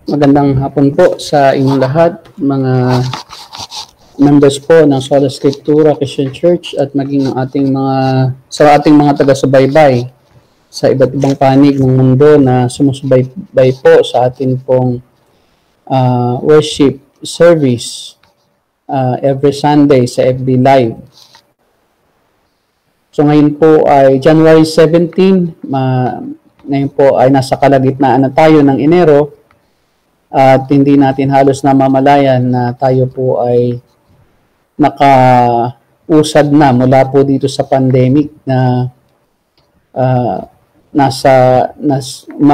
Magandang hapon po sa inyong lahat, mga members po ng Sola Scriptura Christian Church at maging ng ating mga taga-subaybay sa iba't ibang panig ng mundo na sumusubaybay po sa ating pong worship service every Sunday sa FB Live. So ngayon po ay January 17, ngayon po ay nasa kalagitnaan na tayo ng Enero. At hindi natin halos namamalayan na tayo po ay nakausad na mula po dito sa pandemic na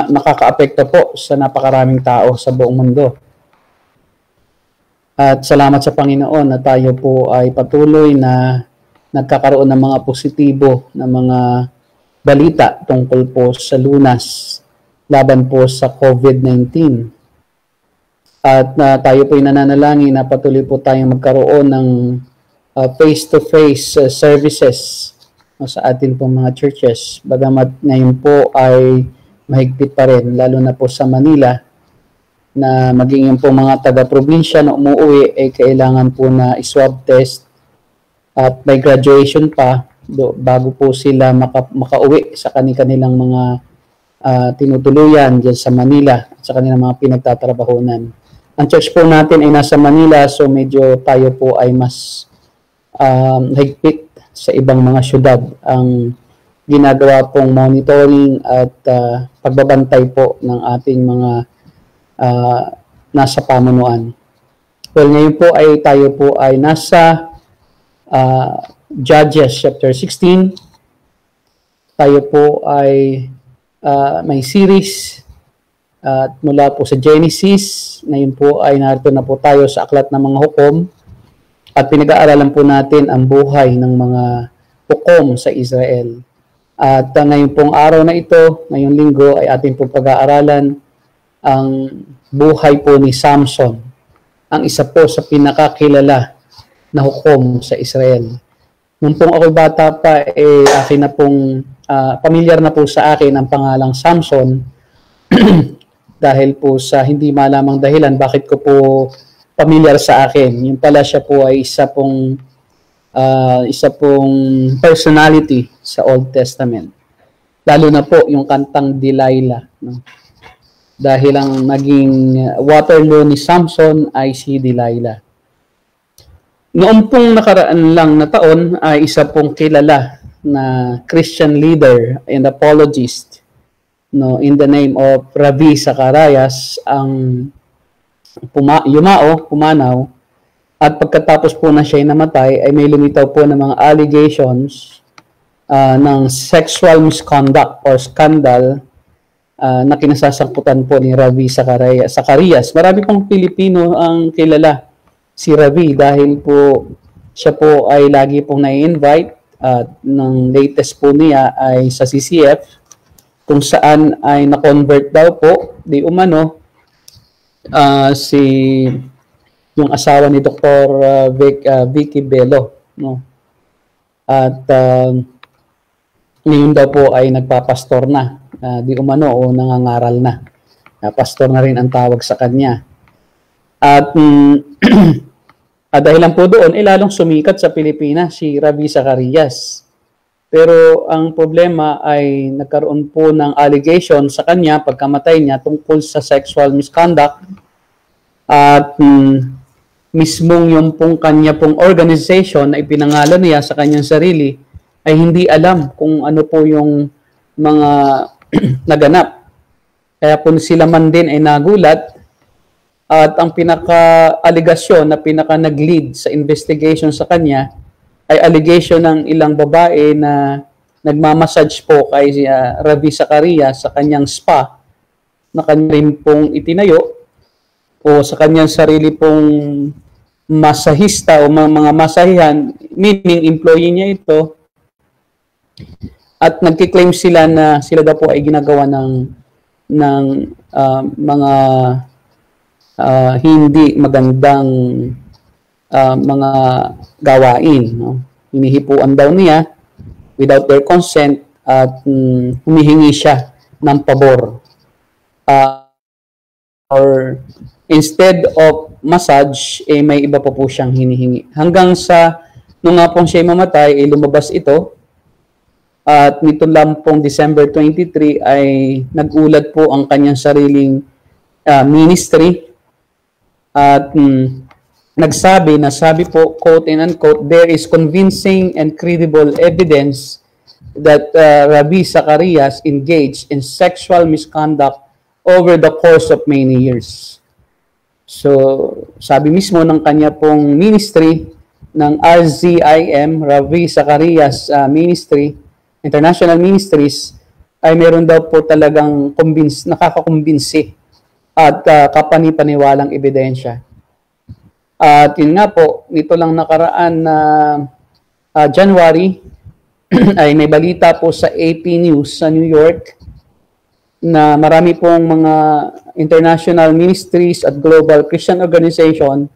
nakakaapekto po sa napakaraming tao sa buong mundo. At salamat sa Panginoon na tayo po ay patuloy na nagkakaroon ng mga positibo na mga balita tungkol po sa lunas laban po sa COVID-19. At tayo po ay nananalangin na patuloy po tayong magkaroon ng face-to-face services sa atin pong mga churches. Bagamat ngayon po ay mahigpit pa rin, lalo na po sa Manila, na maging yung po mga taga-probinsya na umuwi ay kailangan po na i-swab test at may graduation pa bago po sila makauwi sa kanilang mga tinutuluyan dyan sa Manila at sa kanilang mga pinagtatrabahonan. Ang church po natin ay nasa Manila, so medyo tayo po ay mas higpit sa ibang mga syudad. Ang ginagawa pong monitoring at pagbabantay po ng ating mga nasa pamunuan. Well, ngayon po ay tayo po ay nasa Judges chapter 16. Tayo po ay may series at mula po sa Genesis. Ngayon po ay narito na po tayo sa aklat ng mga hukom at pinag-aaralan po natin ang buhay ng mga hukom sa Israel. At ngayon pong araw na ito, ngayong linggo, ay ating pong pag-aaralan ang buhay po ni Samson, ang isa po sa pinakakilala na hukom sa Israel. Nung pong ako'y bata pa, akin na pong pamilyar na po sa akin ang pangalang Samson dahil po sa hindi malamang dahilan bakit ko po pamilyar sa akin. Yung pala siya po ay isa pong personality sa Old Testament. Lalo na po yung kantang Delilah. No? Dahil ang naging Waterloo ni Samson ay si Delilah. Noong pong nakaraan lang na taon ay isa pong kilala na Christian leader and apologist, no, in the name of Ravi Zacharias, ang pumanaw, at pagkatapos po na siya namatay, ay may lumitaw po ng mga allegations ng sexual misconduct or scandal na kinasasangkutan po ni Ravi Zacharias. Marami pong Pilipino ang kilala si Ravi dahil po siya po ay lagi pong na-invite at ng latest po niya ay sa CCF, kung saan ay na-convert daw po di umano yung asawa ni Dr. Vicky Bello, no? At ngayon daw po ay nagpapastor na di umano o nangangaral na. Pastor na rin ang tawag sa kanya. At dahil lang po doon ay lalong sumikat sa Pilipinas si Ravi Zacharias. Pero ang problema ay nagkaroon po ng allegation sa kanya pagkamatay niya tungkol sa sexual misconduct at mismong yung pong kanya pong organization na ipinangalan niya sa kanyang sarili ay hindi alam kung ano po yung mga naganap. Kaya po sila man din ay nagulat at ang pinaka-aligasyon na pinaka-nag-lead sa investigation sa kanya ay allegation ng ilang babae na nagmamassage po kay Ravi Zacharias sa kanyang spa na kanyang pong itinayo o sa kanyang sarili pong masahista o mga masahihan, meaning employee niya ito, at nagkiklaim sila na sila daw po ay ginagawa ng mga hindi magandang mga gawain. No? Hinihipuan daw niya without their consent at humihingi siya ng pabor. or instead of massage, may iba pa po siyang hinihingi. Hanggang sa, nung nga pong siya mamatay, lumabas ito. At nito lang pong December 23 ay nag-ulat po ang kanyang sariling ministry. At nagsabi po, quote and unquote, there is convincing and credible evidence that Rabbi Zacarias engaged in sexual misconduct over the course of many years. So, sabi mismo ng kanya pong ministry ng RZIM, Rabbi Zacarias Ministry, International Ministries, ay meron daw po talagang nakakakumbinsi at kapani-paniwalang ebidensya. At yun nga po, nito lang nakaraan na January, ay may balita po sa AP News sa New York na marami pong mga international ministries at global Christian organization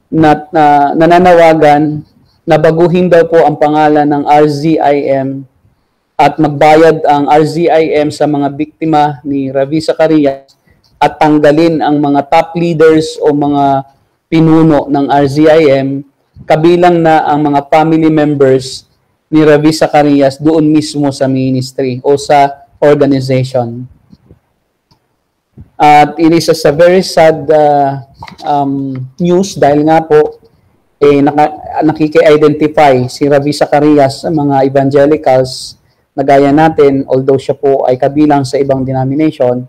na nananawagan na baguhin daw po ang pangalan ng RZIM at magbayad ang RZIM sa mga biktima ni Ravi Zacarias at tanggalin ang mga top leaders o mga pinuno ng RZIM, kabilang na ang mga family members ni Ravi Zacarias doon mismo sa ministry o sa organization. At it is a very sad news dahil nga po nakiki-identify si Ravi Zacarias sa mga evangelicals na gaya natin, although siya po ay kabilang sa ibang denomination.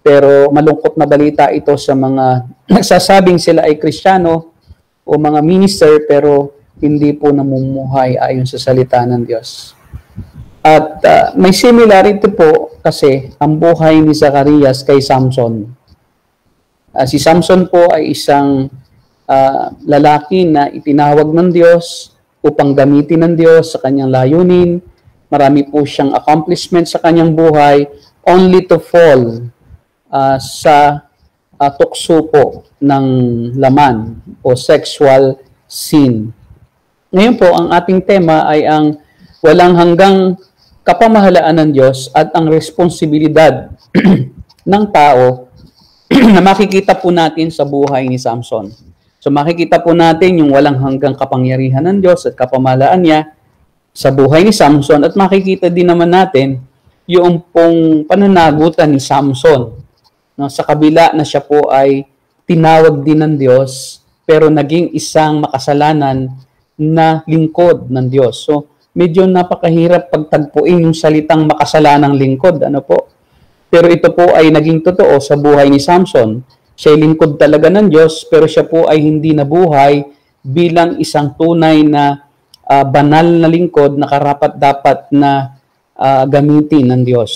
Pero malungkot na balita ito sa mga nagsasabing sila ay Kristiyano o mga minister pero hindi po namumuhay ayon sa salita ng Diyos. At may similarity po kasi ang buhay ni Zacarias kay Samson. Si Samson po ay isang lalaki na itinawag ng Diyos upang gamitin ng Diyos sa kanyang layunin. Marami po siyang accomplishment sa kanyang buhay only to fall sa tukso po ng laman o sexual sin. Ngayon po, ang ating tema ay ang walang hanggang kapamahalaan ng Diyos at ang responsibilidad ng tao na makikita po natin sa buhay ni Samson. So makikita po natin yung walang hanggang kapangyarihan ng Diyos at kapamahalaan niya sa buhay ni Samson at makikita din naman natin yung pong pananagutan ni Samson. No, sa kabila na siya po ay tinawag din ng Diyos pero naging isang makasalanan na lingkod ng Diyos. So, medyo napakahirap pagtagpuin yung salitang makasalanang lingkod. Ano po? Pero ito po ay naging totoo sa buhay ni Samson. Siya ay lingkod talaga ng Diyos, pero siya po ay hindi nabuhay bilang isang tunay na banal na lingkod na karapat-dapat na gamitin ng Diyos.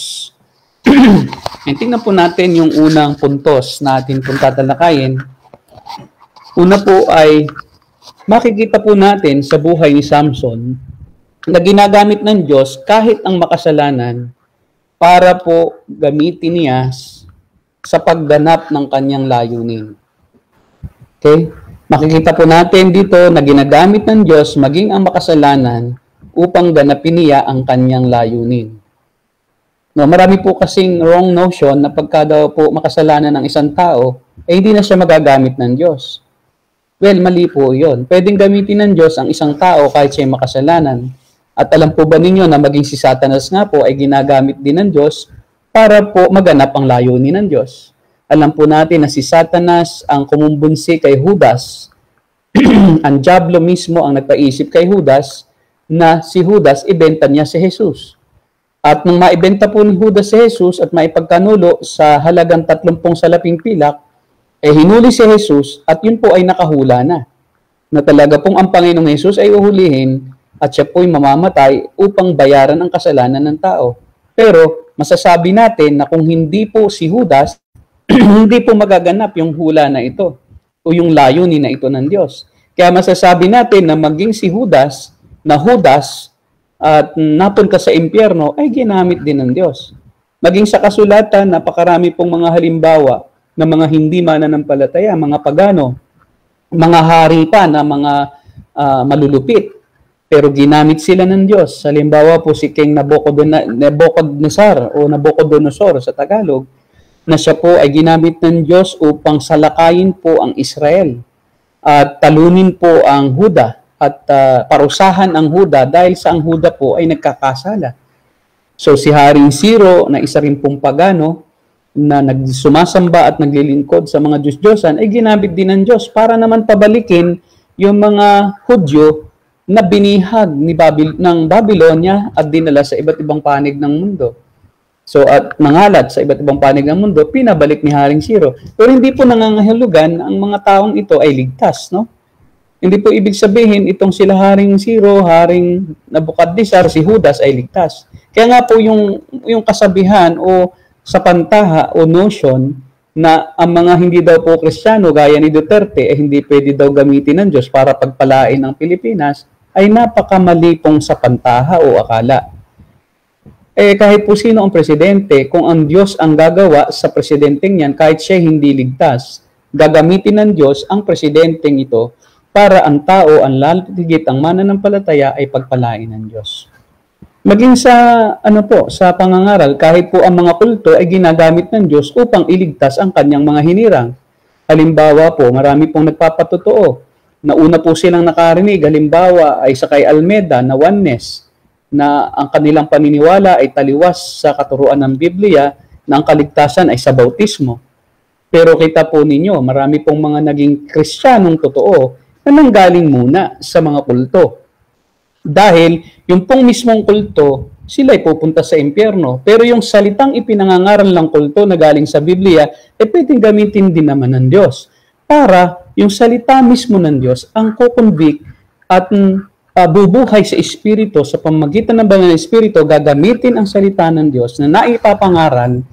Tingnan po natin yung unang puntos natin kung tatalakayin. Una po ay makikita po natin sa buhay ni Samson na ginagamit ng Diyos kahit ang makasalanan para po gamitin niya sa pagganap ng kanyang layunin. Okay? Makikita po natin dito na ginagamit ng Diyos maging ang makasalanan upang ganapin niya ang kanyang layunin. No, marami po kasing wrong notion na pagka daw po makasalanan ng isang tao, hindi na siya magagamit ng Diyos. Well, mali po yun. Pwedeng gamitin ng Diyos ang isang tao kahit siya makasalanan. At alam po ba ninyo na maging si Satanas nga po ay ginagamit din ng Diyos para po maganap ang layunin ng Diyos. Alam po natin na si Satanas ang kumumbunsi kay Judas. Ang diablo mismo ang nagpaisip kay Judas na si Judas ibenta niya si Jesus. At nung maibenta po ni Judas si Jesus at maipagkanulo sa halagang 30 salaping pilak, hinuli si Jesus at yun po ay nakahula na. Na talaga pong ang Panginoong Jesus ay uhulihin at siya po'y mamamatay upang bayaran ang kasalanan ng tao. Pero masasabi natin na kung hindi po si Judas, hindi po magaganap yung hula na ito o yung layunin na ito ng Diyos. Kaya masasabi natin na maging si Judas, na Judas, at napunta sa impyerno, ay ginamit din ng Diyos. Maging sa kasulatan, napakarami pong mga halimbawa ng mga hindi mananampalataya, mga pagano, mga hari pa na mga malulupit. Pero ginamit sila ng Diyos. Halimbawa po si King Nabucodonosor o Nabucodonosor sa Tagalog, na siya po ay ginamit ng Diyos upang salakayin po ang Israel at talunin po ang Huda at parusahan ang Huda dahil sa ang Huda po ay nagkakasala. So si Haring Ciro na isa rin pong pagano na nagsumasamba at naglilingkod sa mga Diyos-Diyosan ay ginamit din ng Diyos para naman pabalikin yung mga Hudyo na binihag ng Babylonia at dinala sa iba't ibang panig ng mundo. So at nangalat sa iba't ibang panig ng mundo, pinabalik ni Haring Ciro. Pero hindi po nangangahulugan ang mga taong ito ay ligtas, no? Hindi po ibig sabihin itong sila Haring Ciro, Haring Nabukadnesar, si Judas ay ligtas. Kaya nga po yung kasabihan o sa pantaha o notion na ang mga hindi daw po Kristiyano gaya ni Duterte ay hindi pwede daw gamitin ng Diyos para pagpalain ang Pilipinas ay napakamali pong sa pantaha o akala. Kahit po sino ang presidente, kung ang Diyos ang gagawa sa presidenteng yan, kahit siya hindi ligtas, gagamitin ng Diyos ang presidenteng ito para ang tao, ang lalo't higit ang mananampalataya ay pagpalain ng Diyos. Maging sa sa pangangaral, kahit po ang mga kulto ay ginagamit ng Diyos upang iligtas ang kanyang mga hinirang. Halimbawa po, marami pong nagpapatotoo. Nauna po silang nakarinig, halimbawa ay sa kay Almeda na oneness, na ang kanilang paniniwala ay taliwas sa katuruan ng Biblia na ang kaligtasan ay sa bautismo. Pero kita po ninyo, marami pong mga naging Kristiyanong totoo na nanggaling muna sa mga kulto. Dahil yung pong mismong kulto, sila ay pupunta sa impyerno. Pero yung salitang ipinangangaral ng kulto na galing sa Biblia, pwedeng gamitin din naman ng Diyos. Para yung salita mismo ng Diyos ang kukonvict at bubuhay sa Espiritu, sa pamagitan ng banal na Espiritu, gagamitin ang salita ng Diyos na naipapangaral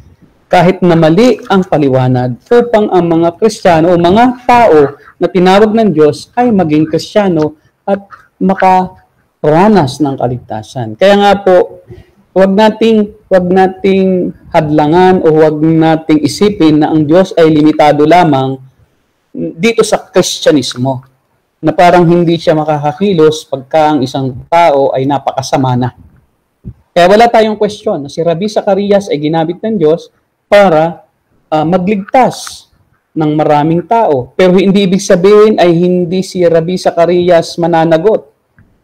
kahit na mali ang paliwanag upang ang mga Kristiyano o mga tao na tinawag ng Diyos ay maging Kristiyano at makaranas ng kaligtasan. Kaya nga po, wag nating hadlangan o wag nating isipin na ang Diyos ay limitado lamang dito sa Kristyanismo, na parang hindi siya makakakilos pagka ang isang tao ay napakasama na. Kaya wala tayong question na si Rabbi Zacarias ay ginamit ng Diyos para magligtas ng maraming tao. Pero hindi ibig sabihin ay hindi si Rabbi Zacarias mananagot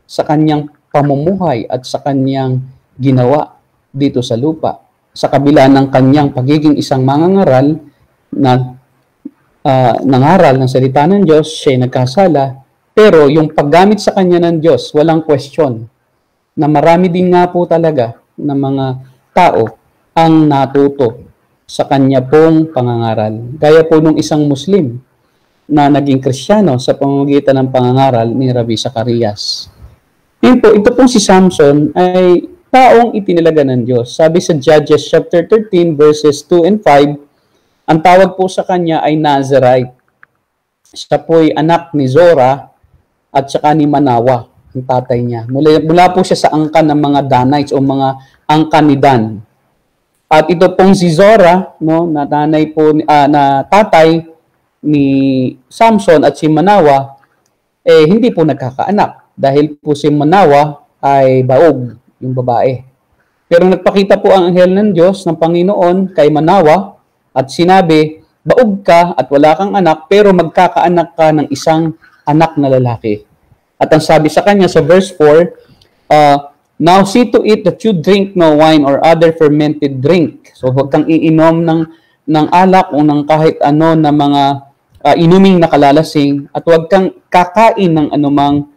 sa kanyang pamumuhay at sa kanyang ginawa dito sa lupa. Sa kabila ng kanyang pagiging isang mangangaral na nangaral ng salita ng Diyos, siya ay nagkasala. Pero yung paggamit sa kanya ng Diyos, walang question na marami din nga po talaga na mga tao ang natuto sa kanya pong pangangaral. Gaya po nung isang Muslim na naging Kristiyano sa pamamagitan ng pangangaral ni Rabbi Zacarias. Ito pong si Samson ay taong itinilaga ng Diyos. Sabi sa Judges chapter 13 verses 2 and 5, ang tawag po sa kanya ay Nazarite. Siya po'y anak ni Zora at saka ni Manawa, ang tatay niya. Mula po siya sa angkan ng mga Danites o mga angkan ni Dan. At ito pong si Zora, no, na nanay po na tatay ni Samson at si Manawa, hindi po nagkakaanak dahil po si Manawa ay baog, yung babae. Pero nagpakita po ang anghel ng Diyos ng Panginoon kay Manawa at sinabi, baog ka at wala kang anak, pero magkakaanak ka ng isang anak na lalaki. At ang sabi sa kanya sa verse 4, now see to it that you drink no wine or other fermented drink. So huwag kang iinom ng alak o ng kahit ano na mga inuming nakalalasing at huwag kang kakain ng anumang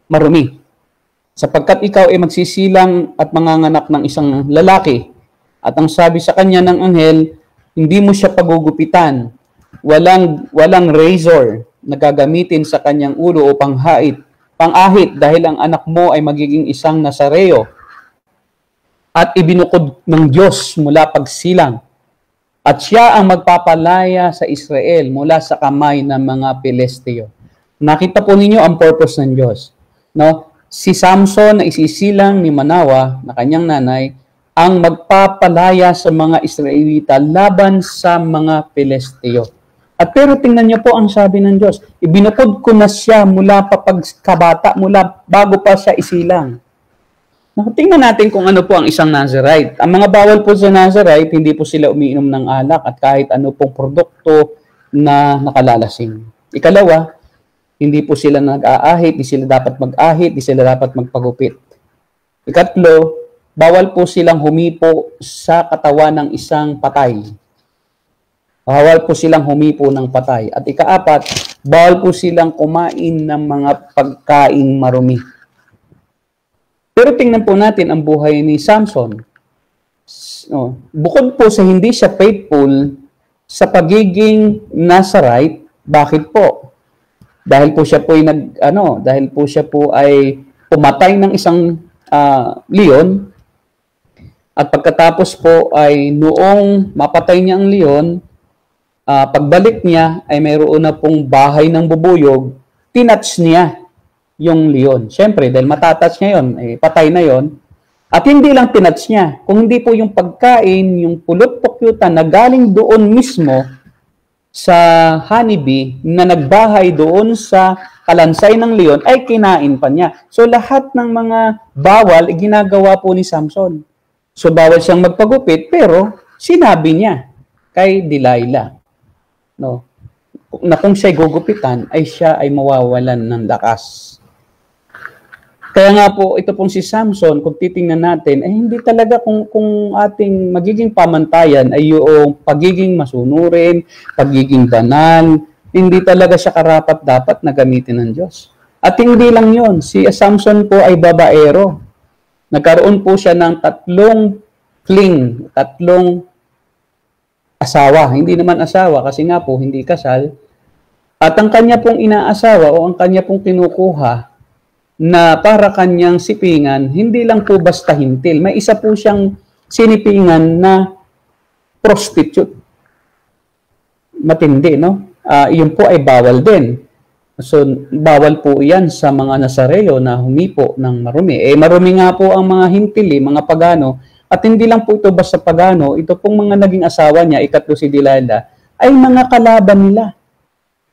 marumi. Sapagkat ikaw ay magsisilang at manganganak ng isang lalaki. At ang sabi sa kanya ng anghel, hindi mo siya pagugupitan. Walang razor na gagamitin sa kanyang ulo o pangahit dahil ang anak mo ay magiging isang Nazareo at ibinukod ng Diyos mula pagsilang at siya ang magpapalaya sa Israel mula sa kamay ng mga Pilisteo. Nakita po ninyo ang purpose ng Diyos. No? Si Samson na isisilang ni Manawa na kanyang nanay ang magpapalaya sa mga Israelita laban sa mga Pilisteo. At pero tingnan niyo po ang sabi ng Diyos, ibinukod ko na siya mula pa pagkabata, mula bago pa siya isilang. Tingnan natin kung ano po ang isang Nazirite. Ang mga bawal po sa Nazirite, hindi po sila umiinom ng alak at kahit ano pong produkto na nakalalasing. Ikalawa, hindi po sila nag-aahit, di sila dapat mag-ahit, di sila dapat magpagupit. Ikatlo, bawal po silang humipo sa katawan ng isang patay. Bawal po silang humipo ng patay. At ikaapat, bawal po silang kumain ng mga pagkaing marumi. Pero tingnan po natin ang buhay ni Samson. Bukod po sa hindi siya faithful sa pagiging Nazirite, bakit po? Dahil po siya po ay pumatay ng isang leon, at pagkatapos po ay noong mapatay niya ang leon, pagbalik niya ay mayroon na pong bahay ng bubuyog, tinouch niya yung leon. Siyempre, dahil matatouch niya yun, patay na yon. At hindi lang tinouch niya, kung hindi po yung pagkain, yung pulot-pukyutan na galing doon mismo sa honeybee na nagbahay doon sa kalansay ng leon ay kinain pa niya. So lahat ng mga bawal ginagawa po ni Samson. So bawal siyang magpagupit pero sinabi niya kay Delilah, na kung siya'y gugupitan ay siya ay mawawalan ng lakas. Kaya nga po, ito pong si Samson, kung titingnan natin, ay hindi talaga kung ating magiging pamantayan ay yung pagiging masunurin, pagiging banal, hindi talaga siya karapat-dapat na gamitin ng Diyos. At hindi lang yon, si Samson po ay babaero. Nagkaroon po siya ng 3 asawa. Hindi naman asawa kasi nga po hindi kasal. At ang kanya pong inaasawa o ang kanya pong kinukuha na para kanyang sipingan, hindi lang po basta hintil. May isa po siyang sinipingan na prostitute. Matindi, no? Yun po ay bawal din. So, bawal po yan sa mga Nazareo na humipo ng marumi. Marumi nga po ang mga hintili, mga pagano. At hindi lang po ito basta pagano, ito pong mga naging asawa niya, ikatlo si Delilah, ay mga kalaban nila.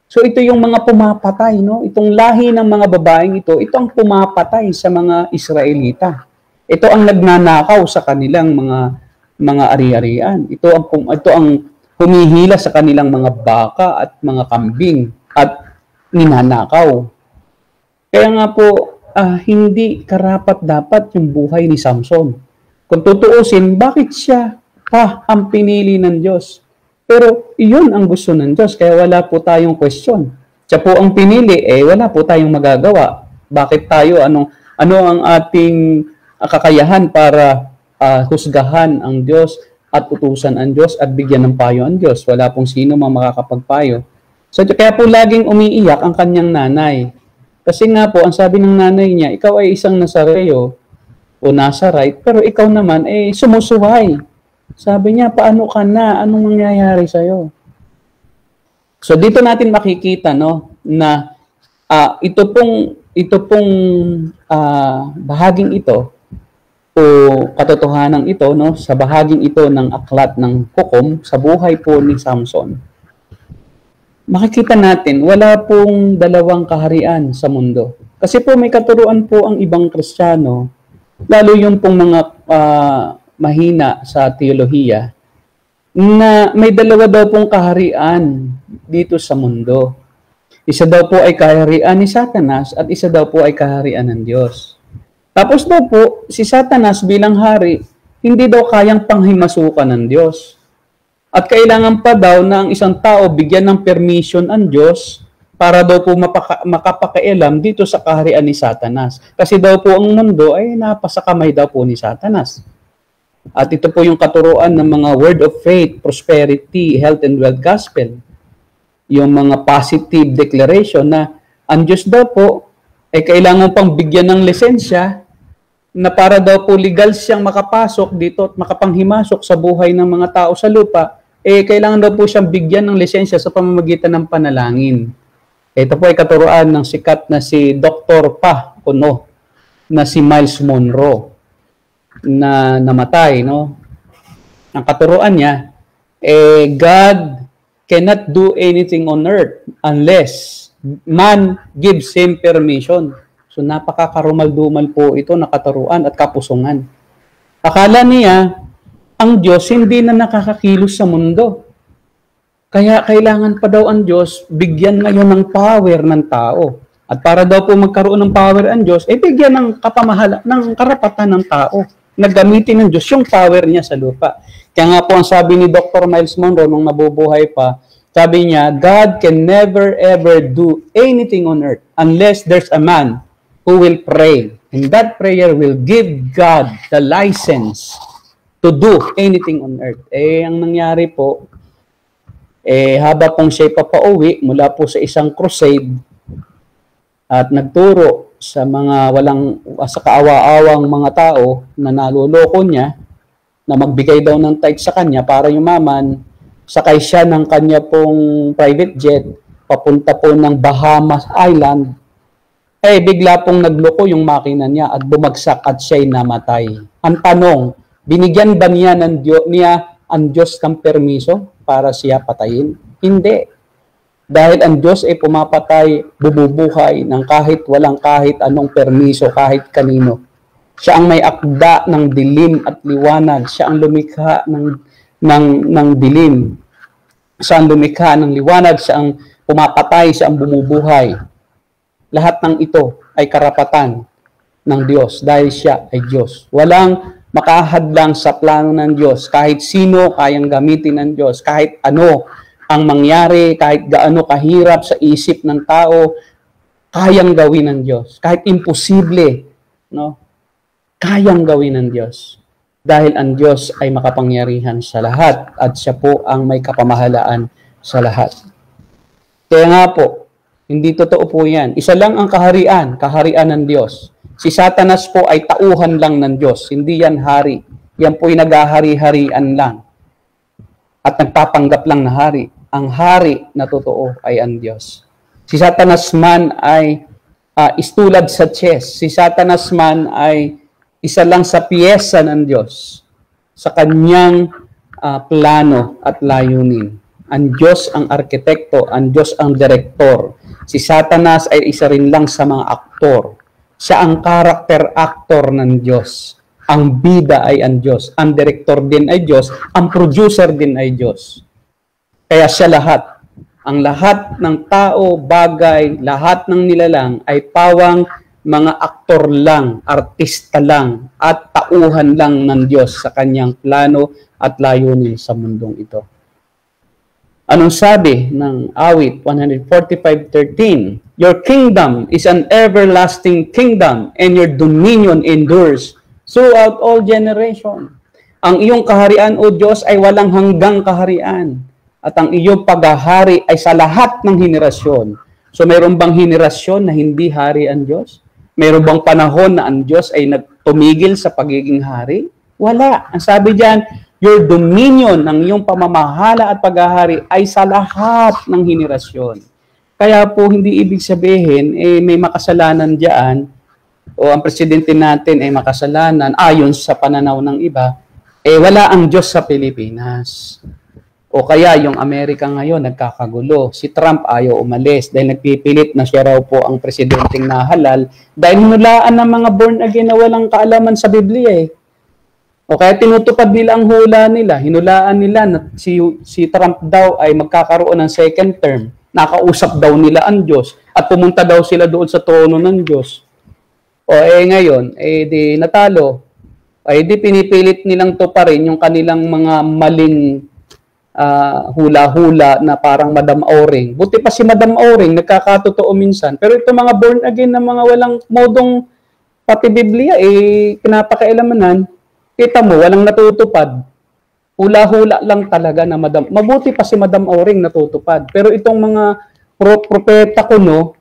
So ito yung mga pumapatay, no? Itong lahi ng mga babaeng ito ang pumapatay sa mga Israelita. Ito ang nagnanakaw sa kanilang mga ari-arian. Ito ang humihila sa kanilang mga baka at mga kambing at ninanakaw. Kaya nga po, hindi karapat-dapat yung buhay ni Samson. Kung tutuusin, bakit siya pa ang pinili ng Diyos? Pero iyon ang gusto ng Diyos, kaya wala po tayong question. Siya po ang pinili, wala po tayong magagawa. Bakit tayo, ano ang ating kakayahan para husgahan ang Diyos at utusan ang Diyos at bigyan ng payo ang Diyos? Wala pong sino mang makakapagpayo. So kaya po laging umiiyak ang kanyang nanay. Kasi nga po, ang sabi ng nanay niya, ikaw ay isang Nazareo o Nazirite, pero ikaw naman sumusuway. Sabi niya, paano ka na? Anong mangyayari sa'yo? So dito natin makikita, no, na ito pong bahaging ito o katotohanan ito, no, sa bahaging ito ng aklat ng hukom sa buhay po ni Samson. Makikita natin, wala pong dalawang kaharian sa mundo. Kasi po may katuruan po ang ibang Kristiyano, lalo yung pong mga mahina sa teolohiya, na may dalawa daw pong kaharian dito sa mundo. Isa daw po ay kaharian ni Satanas at isa daw po ay kaharian ng Diyos. Tapos daw po, si Satanas bilang hari, hindi daw kayang panghimasukan ng Diyos. At kailangan pa daw na ang isang tao bigyan ng permission ang Diyos para daw po makapakialam dito sa kaharian ni Satanas. Kasi daw po ang mundo ay napasakamay daw po ni Satanas. At ito po yung katuruan ng mga word of faith, prosperity, health and wealth gospel. Yung mga positive declaration na ang Diyos daw po ay kailangan pang bigyan ng lisensya na para daw po legal siyang makapasok dito at makapanghimasok sa buhay ng mga tao sa lupa, kailangan daw po siyang bigyan ng lisensya sa pamamagitan ng panalangin. Ito po ay katuruan ng sikat na si Dr. Pa Kuno, na si Miles Monroe, na namatay, no? Ang katuruan niya, God cannot do anything on earth unless man gives him permission. So napakakarumal-dumal po ito na katuruan at kapusungan. Akala niya, ang Diyos hindi na nakakakilos sa mundo. Kaya kailangan pa daw ang Diyos bigyan ngayon ng power ng tao. At para daw po magkaroon ng power ang Diyos, bigyan ng ng karapatan ng tao na gamitin ng Diyos yung power niya sa lupa. Kaya nga po ang sabi ni Dr. Miles Monroe nung nabubuhay pa, sabi niya, God can never ever do anything on earth unless there's a man who will pray. And that prayer will give God the license to do anything on earth. Ang nangyari po, haba pong siya papauwi mula po sa isang crusade at nagturo sa mga sa kaawa-awang mga tao na naloloko niya na magbigay daw ng tithe sa kanya para yumaman, sakay siya ng kanya pong private jet papunta po ng Bahamas Island, bigla pong nagloko yung makina niya at bumagsak at siya'y namatay. Ang tanong, binigyan ba niya ang Diyos ng permiso para siya patayin? Hindi. Dahil ang Diyos ay pumapatay, bumubuhay ng kahit anong permiso, kahit kanino. Siya ang may akda ng dilim at liwanag. Siya ang lumikha ng dilim. Siya ang lumikha ng liwanag. Siya ang pumapatay, siya ang bumubuhay. Lahat ng ito ay karapatan ng Diyos dahil siya ay Diyos. Walang makahadlang sa plano ng Diyos. Kahit sino kayang gamitin ng Diyos. Kahit ano ang mangyari, kahit gaano kahirap sa isip ng tao, kayang gawin ng Diyos. Kahit imposible, no? Kayang gawin ng Diyos. Dahil ang Diyos ay makapangyarihan sa lahat at siya po ang may kapamahalaan sa lahat. Kaya nga po, hindi totoo po yan. Isa lang ang kaharian ng Diyos. Si Satanas po ay tauhan lang ng Diyos. Hindi yan hari. Yan po ay naghahari-harian lang. At nagpapanggap lang na hari. Ang hari na totoo ay ang Diyos. Si Satanas man ay istulad sa chess. Si Satanas man ay isa lang sa piyesa ng Diyos sa kanyang plano at layunin. Ang Diyos ang arkitekto, ang Diyos ang direktor. Si Satanas ay isa rin lang sa mga aktor. Siya ang character actor ng Diyos. Ang bida ay ang Diyos. Ang director din ay Diyos. Ang producer din ay Diyos. Kaya siya lahat. Ang lahat ng tao, bagay, lahat ng nilalang ay pawang mga aktor lang, artista lang, at tauhan lang ng Diyos sa kanyang plano at layunin sa mundong ito. Anong sabi ng awit 145:13? Your kingdom is an everlasting kingdom and your dominion endures throughout all generation. Ang iyong kaharian, O Diyos, ay walang hanggang kaharian. At ang iyong paghahari ay sa lahat ng henerasyon. So mayroon bang henerasyon na hindi hari ang Diyos? Mayroon bang panahon na ang Diyos ay nagtumigil sa pagiging hari? Wala. Ang sabi diyan, your dominion, ng iyong pamamahala at paghahari ay sa lahat ng henerasyon. Kaya po hindi ibig sabihin may makasalanan diyan o ang presidente natin ay makasalanan ayon sa pananaw ng iba, wala ang Diyos sa Pilipinas. O kaya yung Amerika ngayon nagkakagulo. Si Trump ayaw umalis dahil nagpipilit na siya raw po ang presidenteng nahalal dahil hinulaan ng mga born again na walang kaalaman sa Biblia O kaya tinutupad nila ang hula nila. Hinulaan nila na si Trump daw ay magkakaroon ng second term. Nakausap daw nila ang Diyos at pumunta daw sila doon sa trono ng Diyos. Ngayon, di natalo. Di pinipilit nilang tuparin yung kanilang mga maling hula-hula na parang Madam Auring. Buti pa si Madam Auring, nagkakatotoo minsan. Pero itong mga born again na mga walang modong pati Biblia, pinapakailaman. Kita mo, walang natutupad. Hula-hula lang talaga na Madam. Mabuti pa si Madam Auring natutupad. Pero itong mga propeta kuno,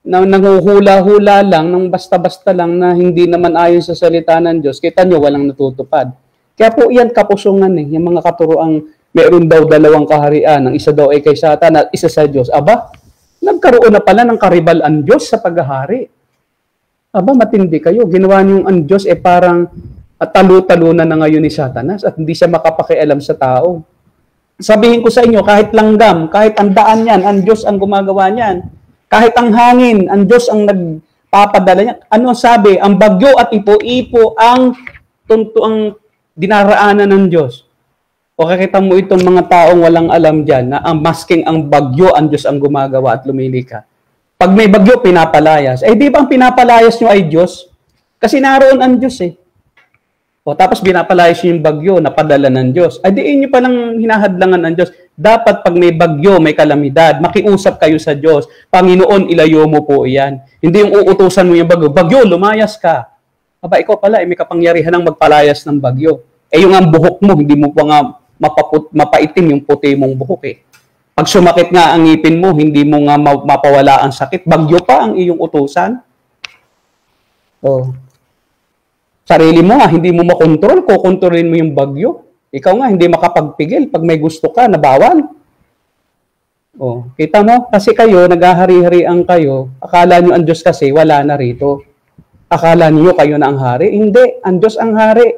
na nanguhula-hula lang, nang basta-basta lang na hindi naman ayon sa salita ng Diyos, kita nyo, walang natutupad. Kaya po yan kapusungan yung mga katuroang meron daw dalawang kaharian, ang isa daw ay kay Satan at isa sa Diyos. Aba, nagkaroon na pala ng karibal ang Diyos sa paghahari. Aba, matindi kayo. Ginawa niyong ang Diyos parang talu-talunan na ngayon ni Satanas at hindi siya makapakialam sa tao. Sabihin ko sa inyo, kahit langgam, kahit ang daan yan, ang Diyos ang gumagawa niyan. Kahit ang hangin, ang Diyos ang papadala niya. Ano sabi? Ang bagyo at ipo-ipo ang dinaraanan ng Diyos. O kakita mo itong mga taong walang alam dyan na ang masking ang bagyo, ang Diyos ang gumagawa at lumilika. Pag may bagyo, pinapalayas. Eh, di ba ang pinapalayas nyo ay Diyos? Kasi naroon ang Diyos eh. O tapos binapalayas nyo yung bagyo, napadala ng Diyos. Ay, diin nyo palang hinahadlangan ng Diyos. Dapat pag may bagyo, may kalamidad, makiusap kayo sa Diyos. Panginoon, ilayo mo po iyan. Hindi yung uutusan mo yung bagyo. Bagyo, lumayas ka. Aba, ikaw pala, may kapangyarihan ng magpalayas ng bagyo. Eh, yung ang buhok mo, hindi mo pa nga mapaitim yung puti mong buhok eh. Pag sumakit nga ang ngipin mo, hindi mo nga mapawala ang sakit. Bagyo pa ang iyong utusan. Oh. Sarili mo nga, hindi mo makontrol, kukontrolin mo yung bagyo. Ikaw nga, hindi makapagpigil. Pag may gusto ka, nabawal. Oh, kita mo? Kasi kayo, naghahari-harian kayo. Akala nyo ang Diyos kasi, wala na rito. Akala nyo kayo na ang hari. Hindi, ang Diyos ang hari.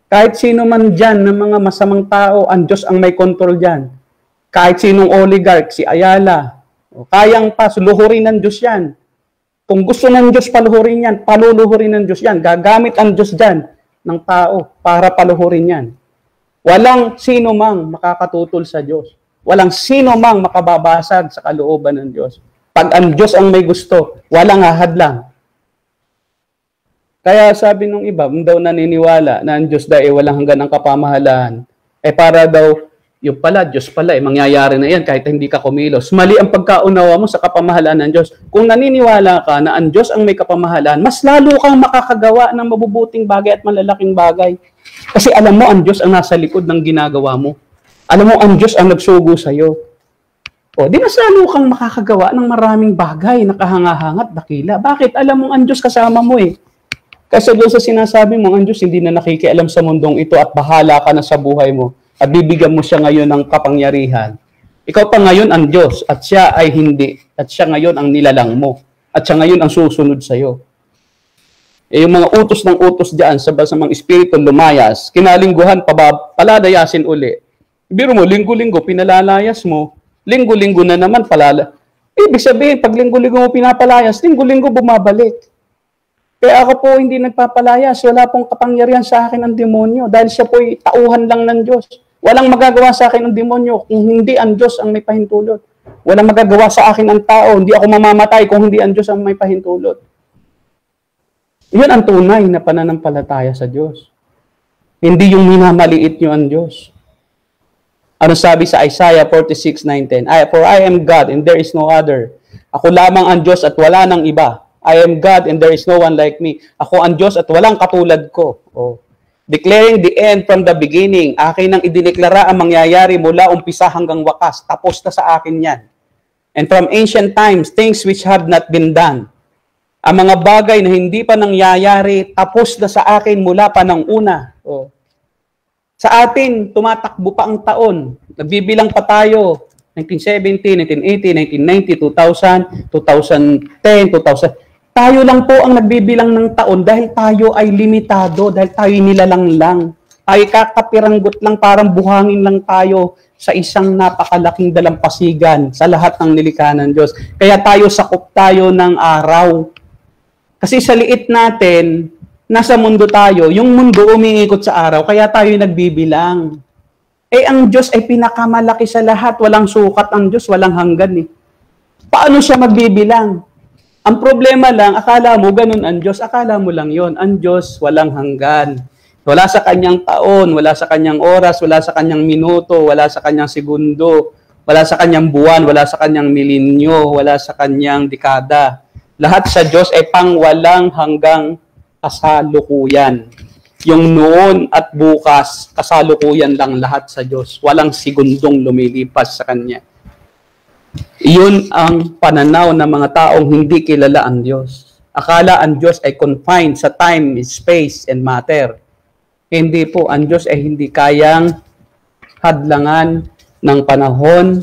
Kahit sino man dyan ng mga masamang tao, ang Diyos ang may control dyan. Kahit sinong oligarch, si Ayala, kayang luhurin ng Diyos yan. Kung gusto ng Diyos paluhurin yan, paluluhurin ng Diyos yan. Gagamit ang Diyos dyan ng tao para paluhurin yan. Walang sino mang makakatutol sa Diyos. Walang sino mang makababasag sa kalooban ng Diyos. Pag ang Diyos ang may gusto, walang hahadlang. Kaya sabi nung iba, daw naniniwala na ang Diyos daw walang hanggan ang kapamahalaan. Para daw, yung pala, Diyos pala, mangyayari na yan kahit hindi ka kumilos. Mali ang pagkaunawa mo sa kapamahalaan ng Diyos. Kung naniniwala ka na ang Diyos ang may kapamahalaan, mas lalo kang makakagawa ng mabubuting bagay at malalaking bagay. Kasi alam mo, ang Diyos ang nasa likod ng ginagawa mo. Alam mo, ang Diyos ang nagsugo sa'yo. O, di mas lalo kang makakagawa ng maraming bagay na kahangahangat, dakila. Bakit? Alam mo, ang Diyos kasama mo eh. Kasi doon sa sinasabi mo, ang Diyos hindi na nakikialam sa mundong ito at bahala ka na sa buhay mo at bibigyan mo siya ngayon ng kapangyarihan. Ikaw pa ngayon ang Diyos at siya ay hindi. At siya ngayon ang nilalang mo. At siya ngayon ang susunod sa iyo. Yung mga utos ng utos diyan sa mga espiritu lumayas, kinalingguhan, palalayasin uli. Biro mo, linggo-linggo, pinalalayas mo. Linggo-linggo na naman, Ibig sabihin, pag linggo-linggo mo pinapalayas, linggo-linggo bumabalik. Kaya ako po hindi nagpapalayas. Wala pong kapangyarihan sa akin ang demonyo dahil siya po'y tauhan lang ng Diyos. Walang magagawa sa akin ang demonyo kung hindi ang Diyos ang may pahintulot. Walang magagawa sa akin ang tao. Hindi ako mamamatay kung hindi ang Diyos ang may pahintulot. Yun ang tunay na pananampalataya sa Diyos. Hindi yung minamaliit nyo ang Diyos. Ano sabi sa Isaiah 46:9-10? For I am God and there is no other. Ako lamang ang Diyos at wala nang iba. I am God and there is no one like me. Ako ang Diyos at walang katulad ko. Declaring the end from the beginning. Akin ang idineklara ang mangyayari mula umpisa hanggang wakas. Tapos na sa akin yan. And from ancient times, things which have not been done. Ang mga bagay na hindi pa nangyayari, tapos na sa akin mula pa ng una. Sa atin, tumatakbo pa ang taon. Nagbibilang pa tayo. 1970, 1980, 1990, 2000, 2010, 2000. Tayo lang po ang nagbibilang ng taon dahil tayo ay limitado, dahil tayo nilalang lang. Tayo kakapiranggot lang, parang buhangin lang tayo sa isang napakalaking dalampasigan sa lahat ng nilikha ng Diyos. Kaya tayo sakop tayo ng araw. Kasi sa liit natin, nasa mundo tayo, yung mundo umiikot sa araw, kaya tayo nagbibilang. Ang Diyos ay pinakamalaki sa lahat. Walang sukat ang Diyos, walang hanggan eh. Paano siya magbibilang? Ang problema lang, akala mo ganun ang Diyos, akala mo lang yon. Ang Diyos walang hanggan. Wala sa kanyang taon, wala sa kanyang oras, wala sa kanyang minuto, wala sa kanyang segundo, wala sa kanyang buwan, wala sa kanyang milenyo, wala sa kanyang dekada. Lahat sa Diyos ay pangwalang hanggang kasalukuyan. Yung noon at bukas, kasalukuyan lang lahat sa Diyos. Walang segundong lumilipas sa Kanya. Iyon ang pananaw ng mga taong hindi kilala ang Diyos. Akala ang Diyos ay confined sa time, space, and matter. Hindi po, ang Diyos ay hindi kayang hadlangan ng panahon,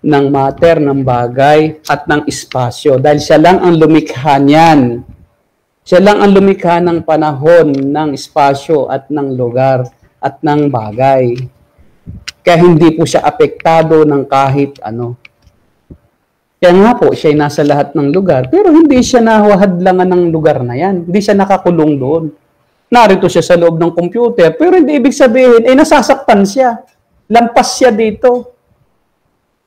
ng matter, ng bagay, at ng espasyo. Dahil siya lang ang lumikha niyan. Siya lang ang lumikha ng panahon, ng espasyo, at ng lugar, at ng bagay. Kaya hindi po siya apektado ng kahit ano. Kaya nga po, siya ay nasa lahat ng lugar, pero hindi siya nahahadlangan ng lugar na yan. Hindi siya nakakulong doon. Narito siya sa loob ng computer, pero hindi ibig sabihin, nasasaktan siya. Lampas siya dito.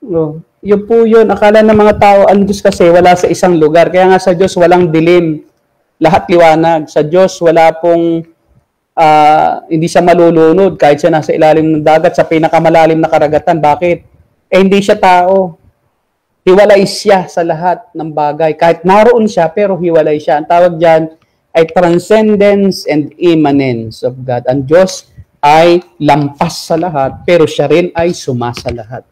No. Yun po yun. Akala ng mga tao, ang Diyos kasi wala sa isang lugar. Kaya nga sa Diyos walang dilim. Lahat liwanag. Sa Diyos wala pong hindi siya malulunod kahit siya nasa ilalim ng dagat sa pinakamalalim na karagatan. Bakit? Hindi siya tao. Hiwalay siya sa lahat ng bagay. Kahit naroon siya, pero hiwalay siya. Ang tawag dyan ay transcendence and immanence of God. Ang Diyos ay lampas sa lahat, pero siya rin ay sumasa lahat.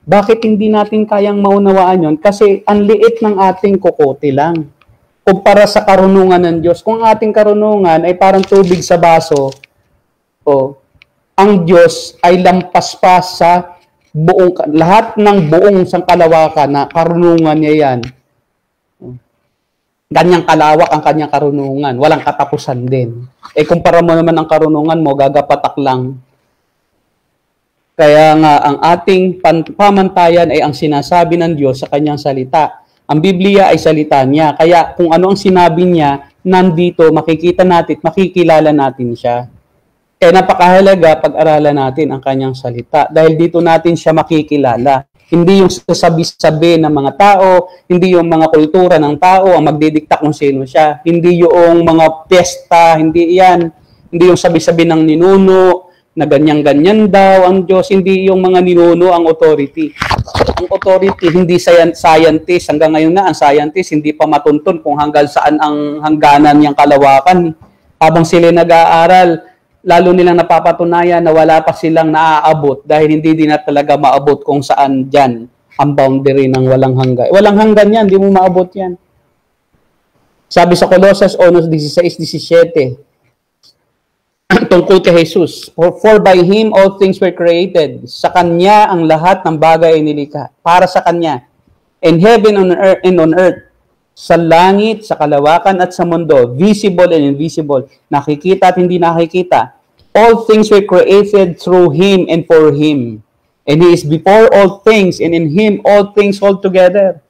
Bakit hindi natin kayang maunawaan yon? Kasi ang liit ng ating kukote lang. Kumpara sa karunungan ng Diyos. Kung ating karunungan ay parang tubig sa baso, ang Diyos ay lampas pa sa lahat ng buong sangkalawakan na karunungan niya yan. Ganyang kalawak ang kanyang karunungan. Walang katapusan din. Kumpara mo naman ang karunungan mo, gagapatak lang. Kaya nga, ang ating pamantayan ay ang sinasabi ng Diyos sa kanyang salita. Ang Biblia ay salita niya. Kaya kung ano ang sinabi niya, nandito, makikita natin, makikilala natin siya. Kaya napakahalaga pag-aralan natin ang kanyang salita. Dahil dito natin siya makikilala. Hindi yung sasabi-sabi ng mga tao, hindi yung mga kultura ng tao ang magdidikta kung sino siya. Hindi yung mga piyesta, hindi yan. Hindi yung sabi-sabi ng ninuno na ganyan-ganyan daw ang Diyos. Hindi yung mga ninuno ang authority. Ang authority, hindi scientist. Hanggang ngayon na, ang scientist hindi pa matuntun kung hanggang saan ang hangganan niyang kalawakan. Habang sila nag-aaral, lalo nilang napapatunayan na wala pa silang naaabot dahil hindi din na talaga maabot kung saan dyan ang boundary ng walang hanggan. Walang hanggan yan, hindi mo maabot yan. Sabi sa Colossus 1:16-17, tungkol kay Jesus, for by Him all things were created. Sa Kanya ang lahat ng bagay ay nilikha. Para sa Kanya. In heaven and on earth. Sa langit, sa kalawakan at sa mundo, visible and invisible, nakikita at hindi nakikita. All things were created through Him and for Him. And He is before all things, and in Him all things hold together.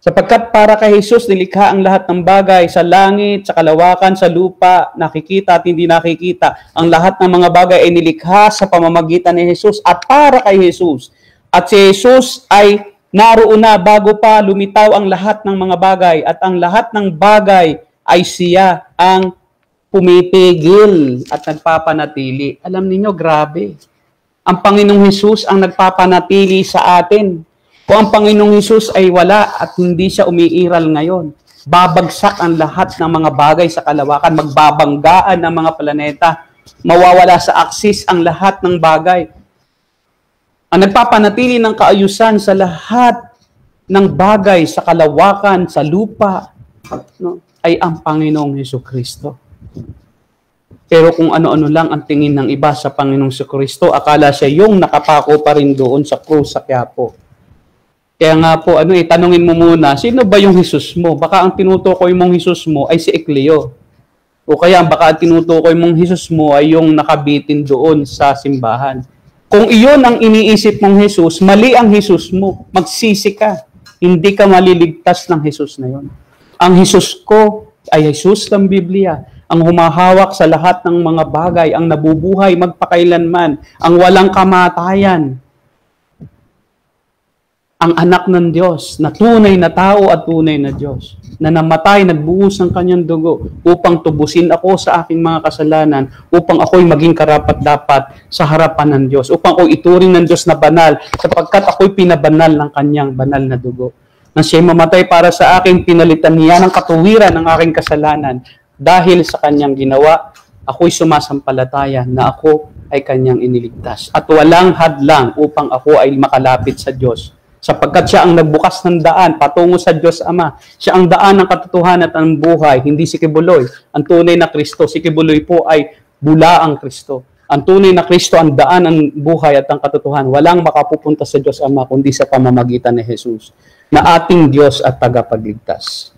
Sapagkat para kay Jesus, nilikha ang lahat ng bagay sa langit, sa kalawakan, sa lupa, nakikita at hindi nakikita. Ang lahat ng mga bagay ay nilikha sa pamamagitan ni Jesus at para kay Jesus. At si Jesus ay naroon na bago pa lumitaw ang lahat ng mga bagay at ang lahat ng bagay ay siya ang pumipigil at nagpapanatili. Alam niyo, grabe. Ang Panginoong Hesus ang nagpapanatili sa atin. Kung ang Panginoong Hesus ay wala at hindi siya umiiral ngayon, babagsak ang lahat ng mga bagay sa kalawakan, magbabanggaan ang mga planeta, mawawala sa aksis ang lahat ng bagay. Ang nagpapanatili ng kaayusan sa lahat ng bagay sa kalawakan, sa lupa, ay ang Panginoong Hesukristo. Pero kung ano-ano lang ang tingin ng iba sa Panginoong Hesukristo, akala siya yung nakapako pa rin doon sa krus sa Quiapo. Kaya nga po, tanungin mo muna, sino ba yung Jesus mo? Baka ang tinutukoy mong Jesus mo ay si Ekleo. O kaya baka ang tinutukoy mong Jesus mo ay yung nakabitin doon sa simbahan. Kung iyon ang iniisip mong Jesus, mali ang Jesus mo. Magsisi ka. Hindi ka maliligtas ng Jesus na yon. Ang Jesus ko ay Jesus ng Biblia. Ang humahawak sa lahat ng mga bagay, ang nabubuhay magpakailanman, ang walang kamatayan. Ang anak ng Diyos, na tunay na tao at tunay na Diyos, na namatay, nagbuhos ng kanyang dugo upang tubusin ako sa aking mga kasalanan, upang ako'y maging karapat-dapat sa harapan ng Diyos, upang ako'y ituring ng Diyos na banal, sapagkat ako'y pinabanal ng kanyang banal na dugo. Nang siya'y mamatay para sa akin, pinalitan niya ng katuwiran ng aking kasalanan. Dahil sa kanyang ginawa, ako'y sumasampalataya na ako ay kanyang iniligtas. At walang hadlang upang ako ay makalapit sa Diyos. Sapagkat siya ang nagbukas ng daan patungo sa Diyos Ama. Siya ang daan ng katotohanan at ng buhay, hindi si Kibuloy. Ang tunay na Kristo, si Kibuloy po ay bulaang Kristo. Ang tunay na Kristo ang daan ng buhay at ng katotohanan. Walang makapupunta sa Diyos Ama kundi sa pamamagitan ni Jesus, na ating Diyos at tagapagligtas.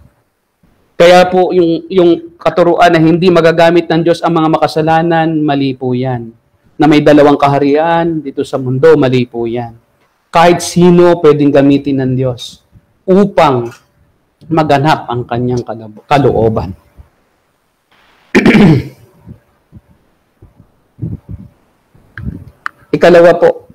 Kaya po yung katuruan na hindi magagamit ng Diyos ang mga makasalanan, mali po yan. Na may dalawang kaharian dito sa mundo, mali po yan. Kahit sino pwedeng gamitin ng Diyos. upang maganap ang kanyang kalooban. Ikalawa po,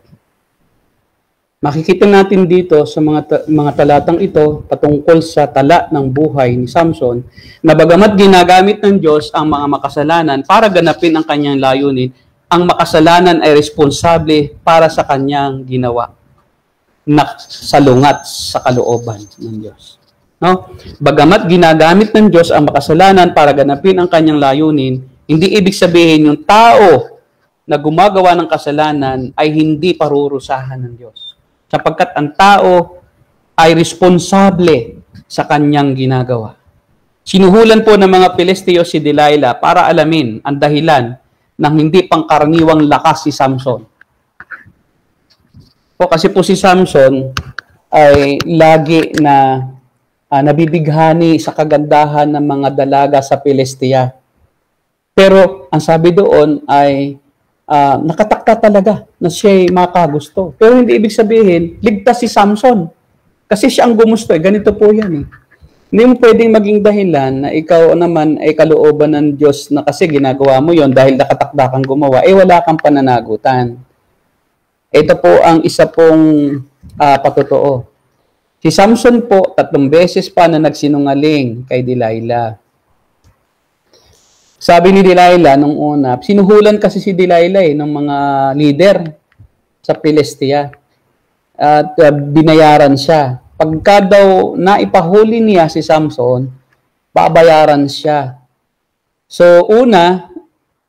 makikita natin dito sa mga talatang ito patungkol sa tala ng buhay ni Samson na bagamat ginagamit ng Diyos ang mga makasalanan para ganapin ang kanyang layunin, ang makasalanan ay responsable para sa kanyang ginawa na salungat sa kalooban ng Diyos. No? Bagamat ginagamit ng Diyos ang makasalanan para ganapin ang kanyang layunin, hindi ibig sabihin yung tao na gumagawa ng kasalanan ay hindi parurusahan ng Diyos. Sapagkat ang tao ay responsable sa kanyang ginagawa. Sinuhulan po ng mga Pilisteo si Delilah para alamin ang dahilan ng hindi pangkaraniwang lakas si Samson. Kasi po si Samson ay lagi na nabibighani sa kagandahan ng mga dalaga sa Pilistia. Pero ang sabi doon ay nakatakta talaga na siya'y makagusto. Pero hindi ibig sabihin, ligtas si Samson. Kasi siya ang gumusto. Ganito po yan. Hindi mo pwedeng maging dahilan na ikaw naman ay kalooban ng Diyos na kasi ginagawa mo yon dahil nakatakda kang gumawa, wala kang pananagutan. Ito po ang isa pong patotoo. Si Samson po, 3 beses pa na nagsinungaling kay Delilah. Sabi ni Delilah nung una, sinuhulan kasi si Delilah ng mga leader sa Pilistia. At binayaran siya. Pagka daw naipahuli niya si Samson, babayaran siya. So una,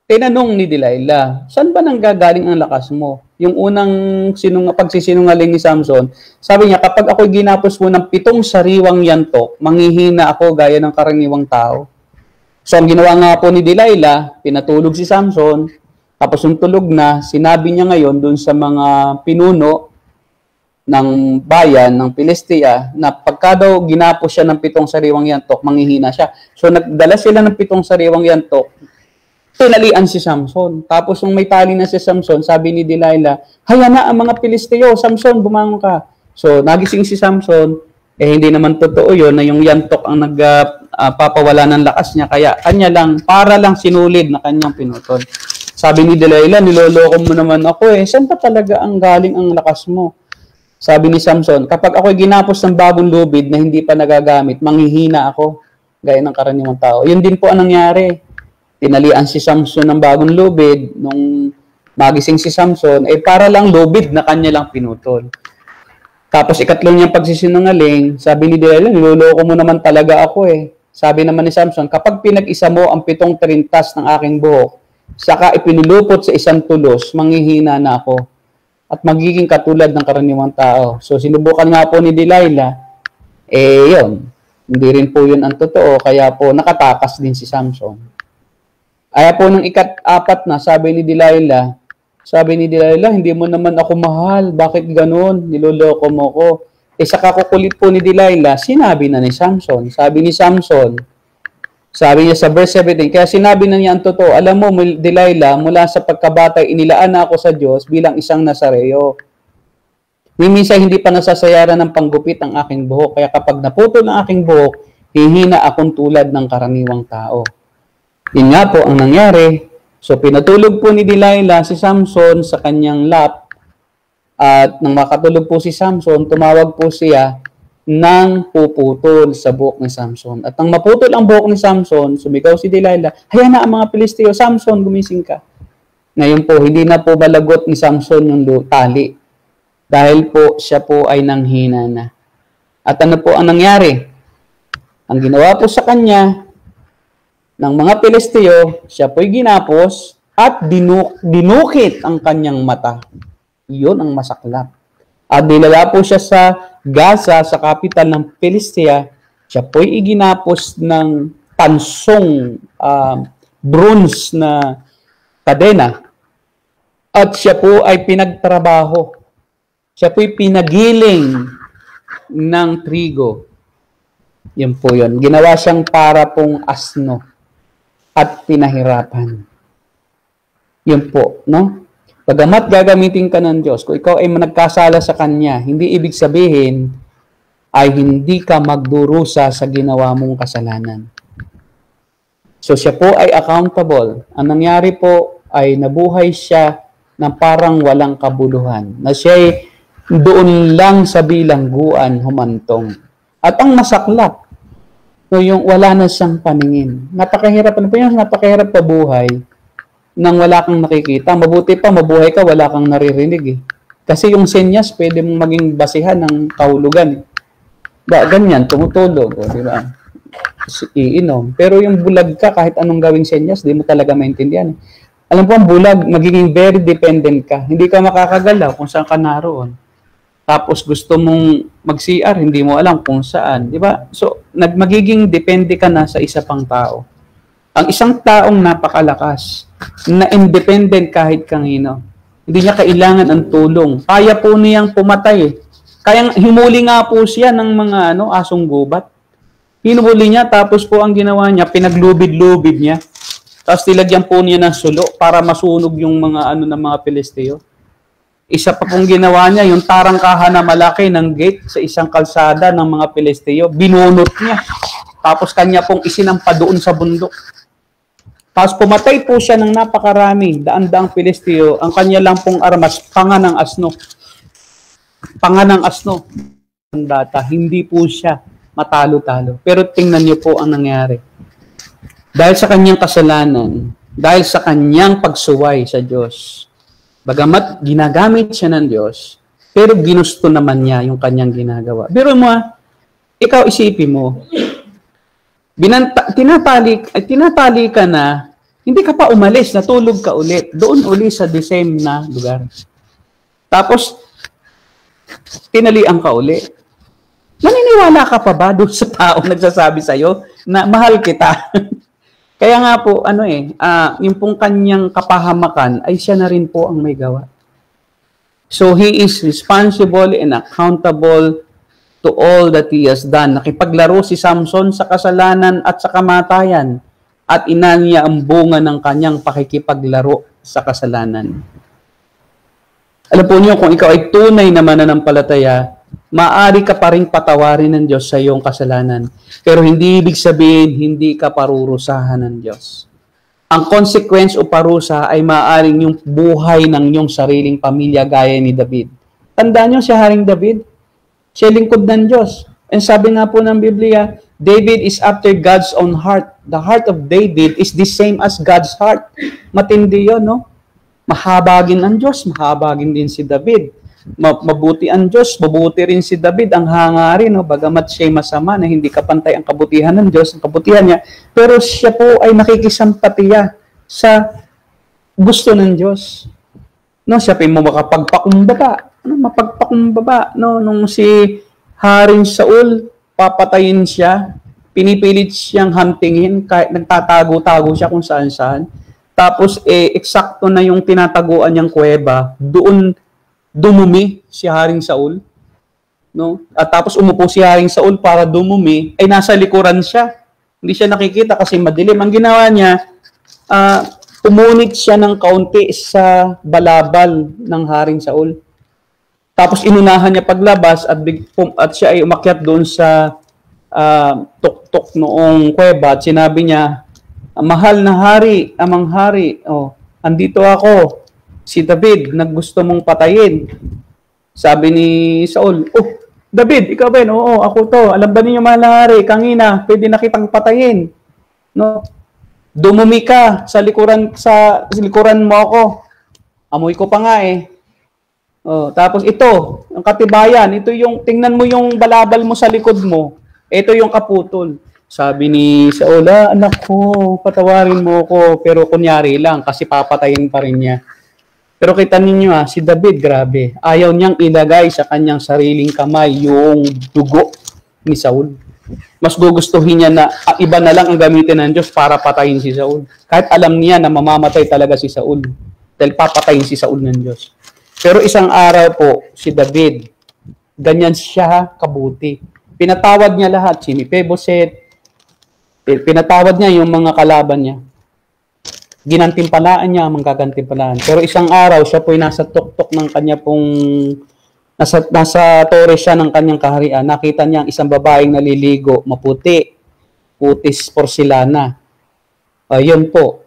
tinanong ni Delilah, saan ba nanggagaling ang lakas mo? Yung unang pagsisinungaling ni Samson, sabi niya, kapag ako'y ginapos mo ng 7 sariwang yantok, manghihina ako gaya ng karaniwang tao. So, ang ginawa nga po ni Delilah, pinatulog si Samson, tapos yung tulog na, sinabi niya ngayon dun sa mga pinuno ng bayan, ng Pilistia, na pagka daw ginapos siya ng 7 sariwang yantok, manghihina siya. So, nagdala sila ng 7 sariwang yantok, tinalian si Samson. Tapos, nung may tali na si Samson, sabi ni Delilah, haya na ang mga Pilisteo, Samson, bumangon ka. So, nagising si Samson, hindi naman totoo yun na yung yantok ang papawala ng lakas niya, kaya kanya lang, para lang sinulid na kanyang pinutol. Sabi ni Delilah, niloloko mo naman ako saan pa talaga ang galing ang lakas mo? Sabi ni Samson, kapag ako'y ginapos ng bagong lubid na hindi pa nagagamit, manghihina ako, gaya ng karaniwang tao. Yun din po ang nangyari. Tinalian si Samson ng bagong lubid, nung magising si Samson, para lang lubid na kanya lang pinutol. Tapos ikatlong niyang pagsisinungaling, sabi ni Delilah, niloloko mo naman talaga ako Sabi naman ni Samson, kapag pinag-isa mo ang 7 trintas ng aking buhok, saka ipinulupot sa isang tulos, manghihina na ako at magiging katulad ng karaniwang tao. So sinubukan nga po ni Delilah, yun. Hindi rin po yun ang totoo, kaya po nakatakas din si Samson. Kaya po nung 4 na, sabi ni Delilah, hindi mo naman ako mahal. Bakit ganun? Niloloko mo ko. Sa kakukulit po ni Delilah, sinabi na ni Samson. Sabi ni Samson, sabi niya sa verse 17, kaya sinabi na niya ang totoo, alam mo, Delilah, mula sa pagkabata, inilaan na ako sa Diyos bilang isang Nazareo. Minsan hindi pa nasasayaran ng panggupit ang aking buhok, kaya kapag naputol ang aking buhok, hihina akong tulad ng karaniwang tao. Yun nga po ang nangyari. So, pinatulog po ni Delilah si Samson sa kanyang lap. At nang makatulog po si Samson, tumawag po siya ng puputol sa buhok ni Samson. At nang maputol ang buhok ni Samson, sumigaw si Delilah, haya na ang mga Pilisteo, Samson, gumising ka. Ngayon po, hindi na po balagot ni Samson yung tali. Dahil po, siya po ay nanghina na. At ano po ang nangyari? Ang ginawa po sa kanya ng mga Pilisteo, siya po'y ginapos at dinukit ang kanyang mata. Iyon ang masaklap. At dinala po siya sa Gaza, sa kapital ng Pilistia. Siya po'y iginapos ng tansong bronze na kadena. At siya po ay pinagtrabaho. Siya po'y pinagiling ng trigo. Yan po yun. Ginawa siyang para pong asno at pinahirapan. Yun po, no? Bagamat gagamitin ka ng Diyos, kung ikaw ay nagkasala sa Kanya, hindi ibig sabihin ay hindi ka magdurusa sa ginawa mong kasalanan. So siya po ay accountable. Ang nangyari po ay nabuhay siya ng parang walang kabuluhan. Na siya ay doon lang sa bilangguan humantong. At ang masaklap, so yung wala na siyang paningin. Napakahirap, ano po yung napakahirap pabuhay nang wala kang nakikita. Mabuti pa, mabuhay ka, wala kang naririnig eh. Kasi yung senyas, pwede mong maging basihan ng kahulugan eh. Ganyan, tumutulog, di ba? Iinom. Pero yung bulag ka, kahit anong gawing senyas, di mo talaga maintindihan. Alam po, ang bulag, magiging very dependent ka. Hindi ka makakagalaw kung saan ka naroon. Tapos gusto mong mag-CR, hindi mo alam kung saan. Di ba? So, magiging depende ka na sa isa pang tao. Ang isang taong napakalakas, na independent kahit kanino, hindi niya kailangan ang tulong. Kaya po niyang pumatay eh. Kaya himuli nga po siya ng mga asong gubat. Hinuli niya, tapos po ang ginawa niya, pinaglubid-lubid niya. Tapos tilagyan po niya ng sulo para masunog yung mga ng mga Pilisteo. Isa pa pong ginawa niya, yung tarangkahan na malaki ng gate sa isang kalsada ng mga Pilisteo, binunot niya. Tapos kanya pong isinampa doon sa bundok. Tapos pumatay po siya ng napakarami, daan-daang Pilisteo. Ang kanya lang pong armas, panga ng asno. Panga ng asno. Ang data, hindi po siya matalo-talo. Pero tingnan niyo po ang nangyari. Dahil sa kanyang kasalanan, dahil sa kanyang pagsuway sa Diyos, bagamat ginagamit siya ng Diyos, pero ginusto naman niya yung kanyang ginagawa. Pero ikaw isipin mo, tinatali ka na, hindi ka pa umalis, natulog ka ulit, doon uli sa the same na lugar. Tapos, tinalian ka uli. Maniniwala ka pa ba doon sa taong nagsasabi sa'yo na mahal kita? Kaya nga po, yung pong kanyang kapahamakan ay siya na rin po ang may gawa. So, he is responsible and accountable to all that he has done. Nakipaglaro si Samson sa kasalanan at sa kamatayan at inaniya ang bunga ng kanyang pakikipaglaro sa kasalanan. Alam po niyo, kung ikaw ay tunay na mananampalataya, maaari ka pa rin patawarin ng Diyos sa iyong kasalanan. Pero hindi ibig sabihin, hindi ka parurusahan ng Diyos. Ang consequence o parusa ay maaaring yung buhay ng iyong sariling pamilya gaya ni David. Tandaan niyo si Haring David? Siya lingkod ng Diyos. And sabi nga po ng Biblia, David is after God's own heart. The heart of David is the same as God's heart. Matindi yun, no? Mahabagin ang Diyos, mahabagin din si David. Mabuti ang Diyos, mabuti rin si David, ang hangarin, no? Bagamat siya'y masama na hindi kapantay ang kabutihan ng Diyos, ang kabutihan niya, pero siya po ay nakikisampatiya sa gusto ng Diyos. No, siya po ay makapagpakumbaba. Mapagpakumbaba, no? Nung si Haring Saul, papatayin siya, pinipilit siyang huntingin, kahit nagtatago-tago siya kung saan-saan. Tapos, eksakto na yung tinataguan niyang kuweba, doon dumumi si Haring Saul. No? At tapos umupo si Haring Saul para dumumi, ay nasa likuran siya. Hindi siya nakikita kasi madilim. Ang ginawa niya, umunit siya ng kaunti sa balabal ng Haring Saul. Tapos inunahan niya paglabas at siya ay umakyat doon sa tuktok noong kuweba at sinabi niya, mahal na hari, amang hari, andito ako, si David, naggusto mong patayin. Sabi ni Saul, David, ikaw ba yun? Oo, ako to. Alam ba ninyo mahal na hari, kangina, pwede na kitang patayin. No? Dumumi ka sa likuran mo ako. Amoy ko pa nga eh. Tapos ito, ang katibayan, ito yung, tingnan mo yung balabal mo sa likod mo. Ito yung kaputol. Sabi ni Saul, anak ko, patawarin mo ko, pero kunyari lang kasi papatayin pa rin niya. Pero kita ninyo si David, grabe. Ayaw niyang ilagay sa kanyang sariling kamay yung dugo ni Saul. Mas gugustuhin niya na iba na lang ang gamitin ng Diyos para patayin si Saul. Kahit alam niya na mamamatay talaga si Saul. Dahil papatayin si Saul ng Diyos. Pero isang araw po, si David, ganyan siya kabuti. Pinatawad niya lahat, si Mephibosheth, pinatawad niya yung mga kalaban niya. Ginantimpalaan niya ang mga gagantimpalaan. Pero isang araw, siya po'y nasa tuktok ng kanya pong Nasa torre siya ng kanyang kaharian. Nakita niya ang isang babaeng naliligo, maputi, putis porcelana. Yun po,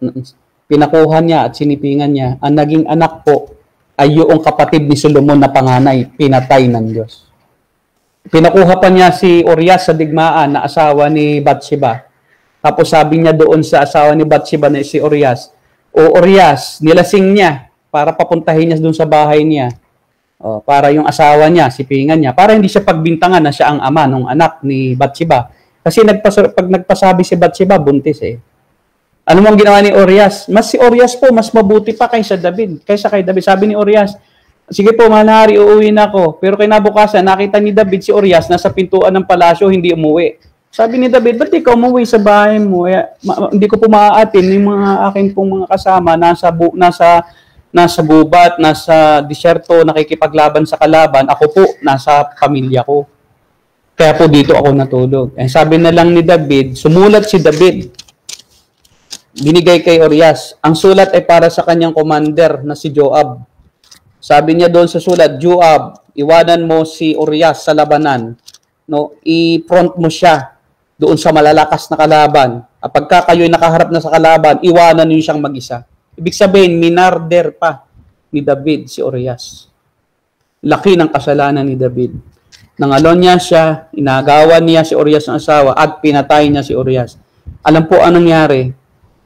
pinakuha niya at sinipingan niya. Ang naging anak po ay yung kapatid ni Solomon na panganay, pinatay ng Diyos. Pinakuha pa niya si Urias sa digmaan na asawa ni Bathsheba. Tapos sabi niya doon sa asawa ni Bathsheba na si Urias, o Urias, nilasing niya para papuntahin niya doon sa bahay niya. Para yung asawa niya, sipingan niya, para hindi siya pagbintangan na siya ang ama ng anak ni Bathsheba. Kasi pag nagpasabi si Bathsheba, buntis eh. Ano mong ginawa ni Urias? Si Urias po, mas mabuti pa kaysa kay David. Sabi ni Urias, sige po, mahal na hari, uuwi na ako. Pero kinabukasan, nakita ni David si Urias nasa pintuan ng palasyo, hindi umuwi. Sabi ni David, ba't ikaw umuwi sa bahay mo? Hindi ko po maaatin yung mga aking pong mga kasama nasa gubat, nasa disyerto, nakikipaglaban sa kalaban. Ako po, nasa pamilya ko. Kaya po dito ako natulog. Sabi na lang ni David, sumulat si David. Binigay kay Urias. Ang sulat ay para sa kanyang commander na si Joab. Sabi niya doon sa sulat, Joab, iwanan mo si Urias sa labanan. No, i-front mo siya doon sa malalakas na kalaban. Pagka kayo'y nakaharap na sa kalaban, iwanan niyo siyang mag-isa. Ibig sabihin, minarder pa ni David si Urias. Laki ng kasalanan ni David. Nangalon niya siya, inagawan niya si Urias ng asawa at pinatay niya si Urias. Alam po anong nangyari?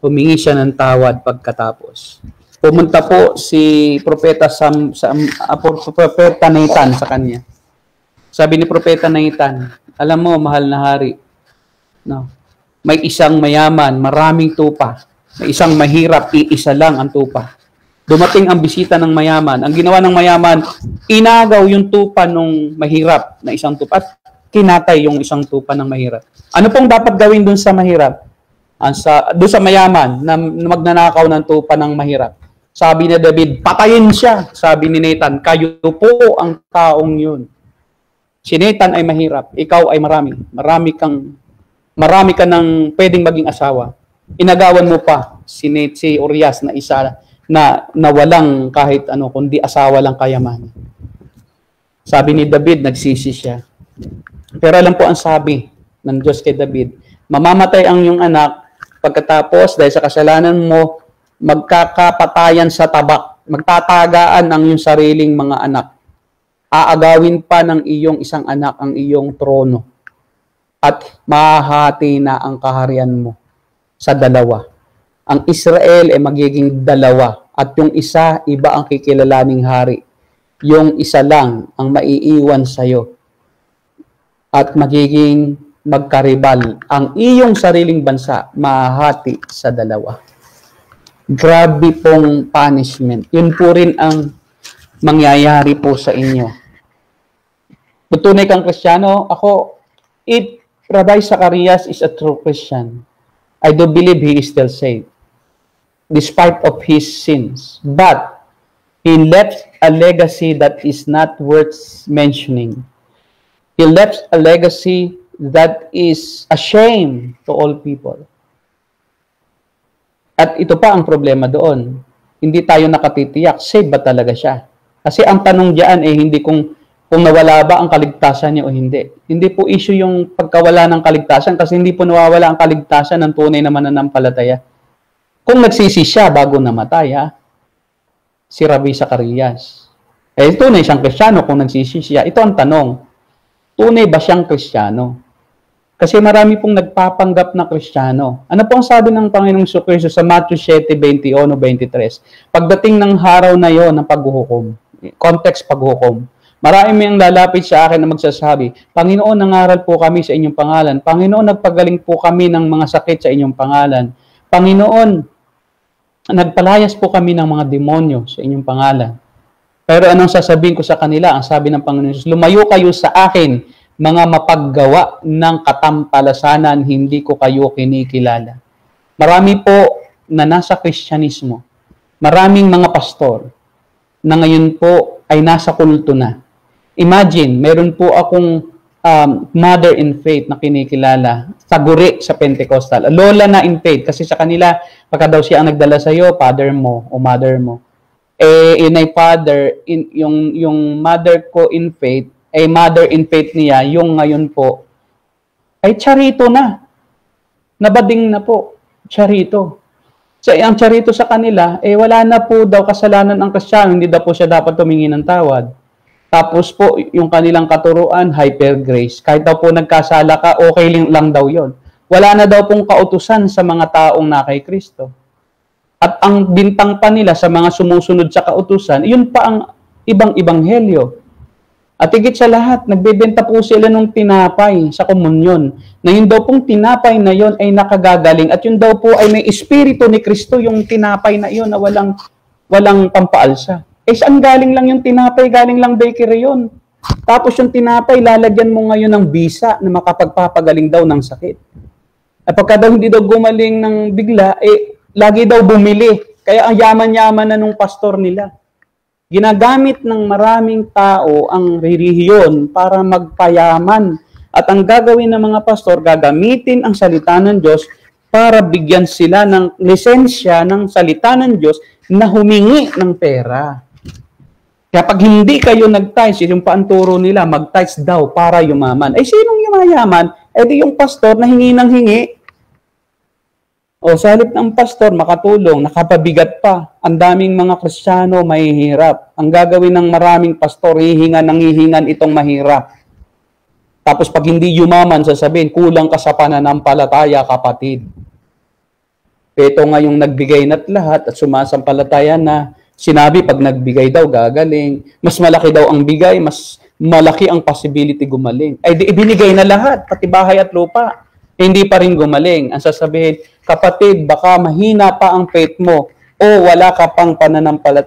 Humingi siya ng tawad pagkatapos. Pumunta po si Propeta Nathan sa kanya. Sabi ni Propeta Nathan, alam mo, mahal na hari, no, may isang mayaman, maraming tupa. May isang mahirap, iisa lang ang tupa. Dumating ang bisita ng mayaman. Ang ginawa ng mayaman, inagaw yung tupa ng mahirap na isang tupa at kinatay yung isang tupa ng mahirap. Ano pong dapat gawin dun sa mahirap? Doon sa mayaman na magnanakaw ng tupa ng mahirap. Sabi ni David, patayin siya. Sabi ni Nathan, kayo po ang taong yun. Si Nathan ay mahirap, ikaw ay marami. Marami ka ng pwedeng maging asawa. Inagawan mo pa si Urias na isa na walang kahit ano, kundi asawa lang kayamanan. Sabi ni David, nagsisi siya. Pero alam po ang sabi ng Diyos kay David, mamamatay ang iyong anak, pagkatapos dahil sa kasalanan mo, magkakapatayan sa tabak, magtatagaan ang iyong sariling mga anak. Aagawin pa ng iyong isang anak ang iyong trono at mahahati na ang kaharian mo sa dalawa. Ang Israel ay magiging dalawa at yung isa, iba ang kikilalaning hari. Yung isa lang ang maiiwan sa'yo at magiging magkaribal. Ang iyong sariling bansa, mahahati sa dalawa. Grabe pong punishment. Yun po rin ang mangyayari po sa inyo. Tunay kang Kristiyano, Rabbi Zacarias is a true Christian. I do believe he is still saved, despite of his sins. But he left a legacy that is not worth mentioning. He left a legacy that is a shame to all people. At ito pa ang problema doon. Hindi tayo nakatitiyak, save ba talaga siya? Kasi ang tanong diyan hindi kung nawala ba ang kaligtasan niya o hindi. Hindi po issue yung pagkawala ng kaligtasan kasi hindi po nawawala ang kaligtasan ng tunay na mananampalataya. Kung nagsisi siya bago namatay, si Rabbi Zacarias. Tunay siyang Kristiyano kung nagsisi siya. Ito ang tanong. Tunay ba siyang Kristiyano? Kasi marami pong nagpapanggap na Kristiyano. Ano po ang sabi ng Panginoong Jesucristo sa Matthew 7:21-23? Pagdating ng araw na yon ng paghuhukom, context paghuhukom, marami ang lalapit sa akin na magsasabi, Panginoon, nangaral po kami sa inyong pangalan. Panginoon, nagpagaling po kami ng mga sakit sa inyong pangalan. Panginoon, nagpalayas po kami ng mga demonyo sa inyong pangalan. Pero anong sasabihin ko sa kanila? Ang sabi ng Panginoon Jesus, lumayo kayo sa akin, mga mapaggawa ng katampalasanan, hindi ko kayo kinikilala. Marami po na nasa Kristyanismo, maraming mga pastor na ngayon po ay nasa kulto na. Imagine, meron po akong mother in faith na kinikilala, taguri sa Pentecostal. Lola na in faith, kasi sa kanila, pagka daw siya ang nagdala sa iyo, father mo o mother mo. in a father, yung mother ko in faith, mother in faith niya, yung ngayon po, ay charito na. Nabading na po. Charito. So, ang charito sa kanila, wala na po daw kasalanan ang Kristiyano, hindi daw po siya dapat tumingi ng tawad. Tapos po, yung kanilang katuruan, hyper grace. Kahit daw po nagkasala ka, okay lang daw yon. Wala na daw pong kautusan sa mga taong na kay Kristo. At ang bintang pa nila sa mga sumusunod sa kautusan, yun pa ang ibang ebanghelyo. At higit sa lahat, nagbebenta po sila ng tinapay sa komunyon. Na yun daw pong tinapay na yun ay nakagagaling. At yun daw po ay may espiritu ni Kristo, yung tinapay na yun na walang pampaalsa. Saan galing lang yung tinapay? Galing lang bakery yun. Tapos yung tinapay, lalagyan mo ngayon ng bisa na makapagpapagaling daw ng sakit. At pagka daw hindi daw gumaling ng bigla, lagi daw bumili. Kaya ang yaman-yaman na nung pastor nila. Ginagamit ng maraming tao ang relihiyon para magpayaman. At ang gagawin ng mga pastor, gagamitin ang salita ng Diyos para bigyan sila ng lisensya ng salita ng Diyos na humingi ng pera. Kaya pag hindi kayo nag-tithes, yung paanturo nila, mag-tithes daw para yumaman. Sinong yumayaman? Di yung pastor na hingi ng hingi. O sa halip ng pastor, makatulong, nakapabigat pa. Ang daming mga Kristiyano mahihirap. Ang gagawin ng maraming pastor, hihingan itong mahirap. Tapos pag hindi yumaman, sasabihin, kulang ka sa pananampalataya, kapatid. Ito nga yung nagbigay na't lahat at sumasampalataya na sinabi pag nagbigay daw, gagaling. Mas malaki daw ang bigay, mas malaki ang possibility gumaling. Di ibinigay na lahat, pati bahay at lupa. Hindi pa rin gumaling. Ang sasabihin, kapatid, baka mahina pa ang faith mo o wala ka pang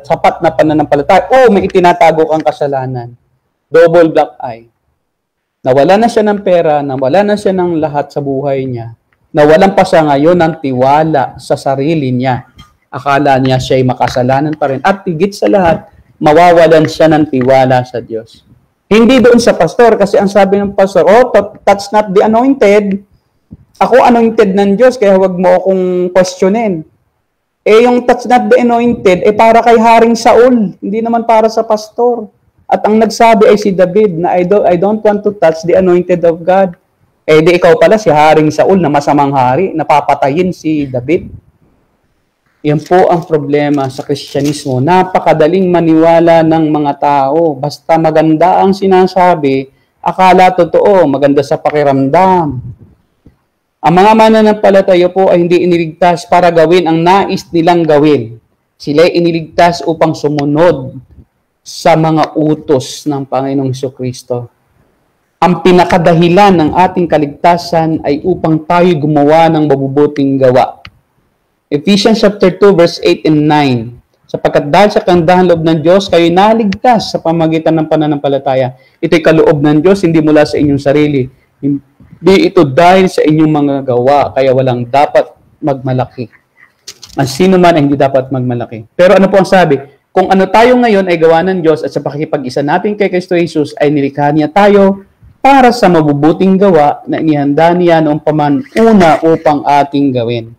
sapat na pananampalataya o may itinatago kang kasalanan. Double black eye. Nawala na siya ng pera, nawala na siya ng lahat sa buhay niya. Nawalan pa siya ngayon ng tiwala sa sarili niya. Akala niya siya'y makasalanan pa rin. At higit sa lahat, mawawalan siya ng tiwala sa Diyos. Hindi doon sa pastor, kasi ang sabi ng pastor, touch not the anointed. Ako anointed ng Diyos, kaya huwag mo akong questionin. Yung touch not the anointed, para kay Haring Saul, hindi naman para sa pastor. At ang nagsabi ay si David na I don't want to touch the anointed of God. Di ikaw pala si Haring Saul na masamang hari, napapatayin si David. Yan po ang problema sa Kristyanismo. Napakadaling maniwala ng mga tao. Basta maganda ang sinasabi, akala totoo, maganda sa pakiramdam. Ang mga mananampalataya po ay hindi iniligtas para gawin ang nais nilang gawin. Sila ay iniligtas upang sumunod sa mga utos ng Panginoong Jesucristo. Ang pinakadahilan ng ating kaligtasan ay upang tayo gumawa ng mabubuting gawa. Ephesians chapter 2 verse 8 and 9. Sapagkat dahil sa kagandahan loob ng Diyos, kayo naligtas sa pamamagitan ng pananampalataya. Ito'y kaloob ng Diyos, hindi mula sa inyong sarili. Hindi ito dahil sa inyong mga gawa, kaya walang dapat magmalaki. Ang sino man ay hindi dapat magmalaki. Pero ano po ang sabi? Kung ano tayo ngayon ay gawa ng Diyos at sa pakikipag-isa natin kay Kristo Jesus ay nilikha niya tayo para sa mabubuting gawa na inihanda niya noong pamanuna upang ating gawin.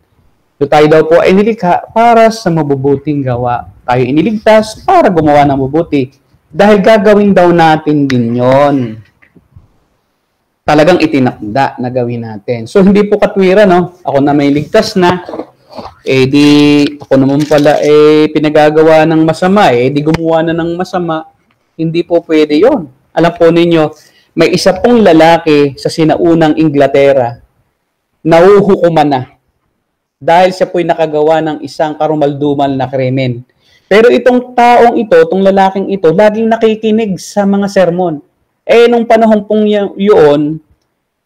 So tayo daw po ay nilikha para sa mabubuting gawa. Tayo iniligtas para gumawa ng mabuti. Dahil gagawin daw natin din yon. Talagang itinakda na gawin natin. So hindi po katwiran, no? Ako na may ligtas na. Di ako naman pala pinagagawa ng masama. Di gumawa na ng masama. Hindi po pwede yon. Alam po ninyo, may isa pong lalaki sa sinaunang Inglaterra na uhukuman na. Dahil siya po'y nakagawa ng isang karumaldumal na krimen. Pero itong taong ito, itong lalaking ito, laging nakikinig sa mga sermon. Nung panahon pong yun,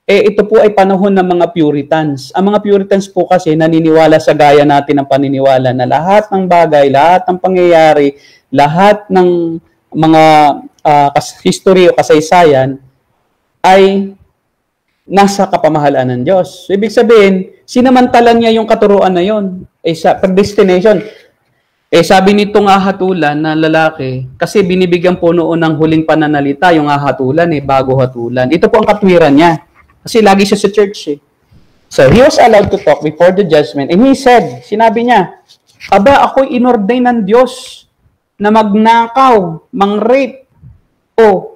ito po ay panahon ng mga Puritans. Ang mga Puritans po kasi naniniwala sa gaya natin ng paniniwala na lahat ng bagay, lahat ng pangyayari, lahat ng mga history o kasaysayan ay nasa kapamahalaan ng Diyos. So, ibig sabihin, sinamantalan niya yung katuruan na yun. Sa predestination. Sabi nitong hahatulan na lalaki, kasi binibigyan po noon ng huling pananalita, yung hahatulan bago hatulan. Ito po ang katwiran niya. Kasi lagi siya sa church So, he was allowed to talk before the judgment. And he said, sinabi niya, aba, ako'y inordain ng Diyos na magnakaw, mang-rape. O,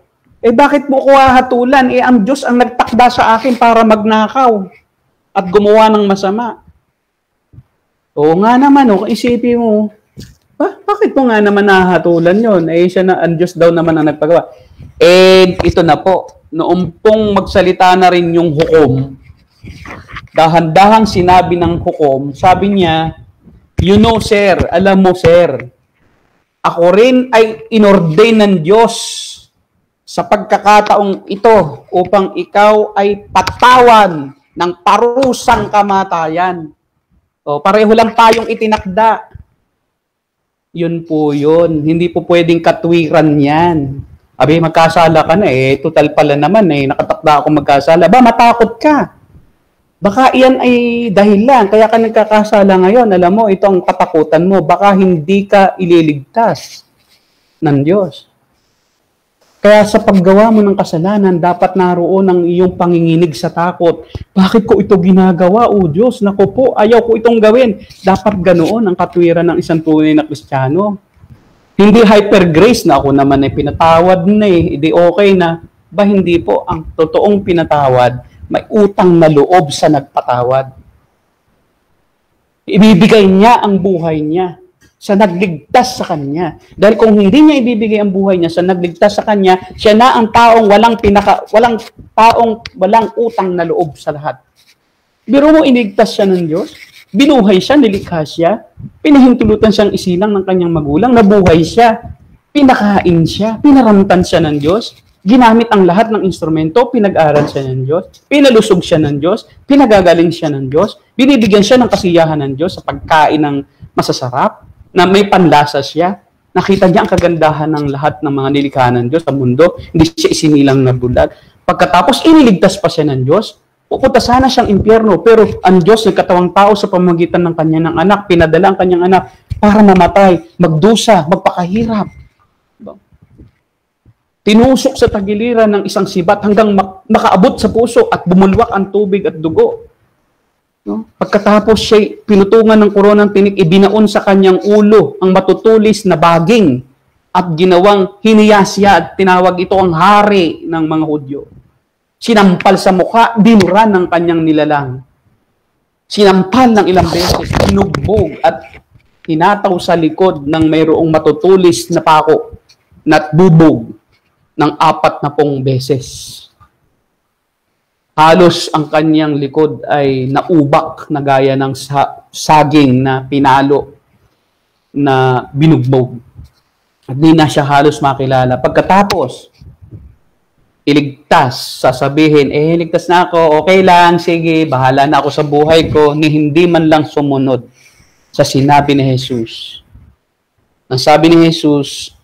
bakit mo ko hahatulan? Ang Diyos ang nagtakda sa akin para magnakaw at gumawa ng masama. Oo nga naman, isipin mo, bakit mo nga naman nahatulan yon? Ang Diyos daw naman ang nagpagawa. Ito na po, noong pong magsalita na rin yung hukom, dahan-dahang sinabi ng hukom, sabi niya, you know, sir, alam mo, sir, ako rin ay inordain ng Diyos sa pagkakataong ito upang ikaw ay patawan ng parusang kamatayan. O, pareho lang tayong itinakda. Yun po yun. Hindi po pwedeng katwiran yan. Abi, magkasala ka na total pala naman nakatakda ako magkasala. Matakot ka. Baka iyan ay dahilan. Kaya ka nagkakasala ngayon. Alam mo, ito ang katakutan mo. Baka hindi ka ililigtas ng Diyos. Kaya sa paggawa mo ng kasalanan, dapat naroon ang iyong panginginig sa takot. Bakit ko ito ginagawa, o Diyos? Naku po, ayaw ko itong gawin. Dapat ganoon ang katwiran ng isang tunay na Kristiyano. Hindi hyper grace na ako naman pinatawad na hindi okay na. Hindi po, ang totoong pinatawad, may utang na loob sa nagpatawad. Ibibigay niya ang buhay niya sa nagligtas sa kanya. Dahil kung hindi niya ibibigay ang buhay niya sa nagligtas sa kanya, siya na ang taong walang utang na loob sa lahat. Biro mo, inigtas siya ng Diyos, binuhay siya, nilikha siya, pinahintulutan siyang isilang ng kanyang magulang, nabuhay siya, pinakain siya, pinaramtan siya ng Diyos, ginamit ang lahat ng instrumento, pinag-aral siya ng Diyos, pinalusog siya ng Diyos, pinagagaling siya ng Diyos, binibigyan siya ng kasiyahan ng Diyos sa pagkain ng masasarap, na may panlasa siya. Nakita niya ang kagandahan ng lahat ng mga nilikha ng Diyos sa mundo. Hindi siya isinilang na bulag. Pagkatapos, iniligtas pa siya ng Diyos. Pupunta sana siyang impyerno. Pero ang Diyos, nagkatawang tao sa pamamagitan ng kanyang anak, pinadala ang kanyang anak para mamatay, magdusa, magpakahirap. Tinusok sa tagiliran ng isang sibat hanggang makaabot sa puso at bumulwak ang tubig at dugo. No? Pagkatapos siya pinutungan ng koronang tinik, ibinaon sa kanyang ulo ang matutulis na baging at ginawang hiniyasya at tinawag ito ang hari ng mga Hudyo. Sinampal sa mukha, dinura ng kanyang nilalang. Sinampal ng ilang beses, sinugbog at hinataw sa likod ng mayroong matutulis na pako na bubog ng 40 beses. Halos ang kanyang likod ay naubak na gaya ng saging na pinalo na binugbog. At di na siya halos makilala. Pagkatapos, iligtas, sasabihin, ligtas na ako, okay lang, sige, bahala na ako sa buhay ko, ni hindi man lang sumunod sa sinabi ni Jesus. Ang sabi ni Jesus,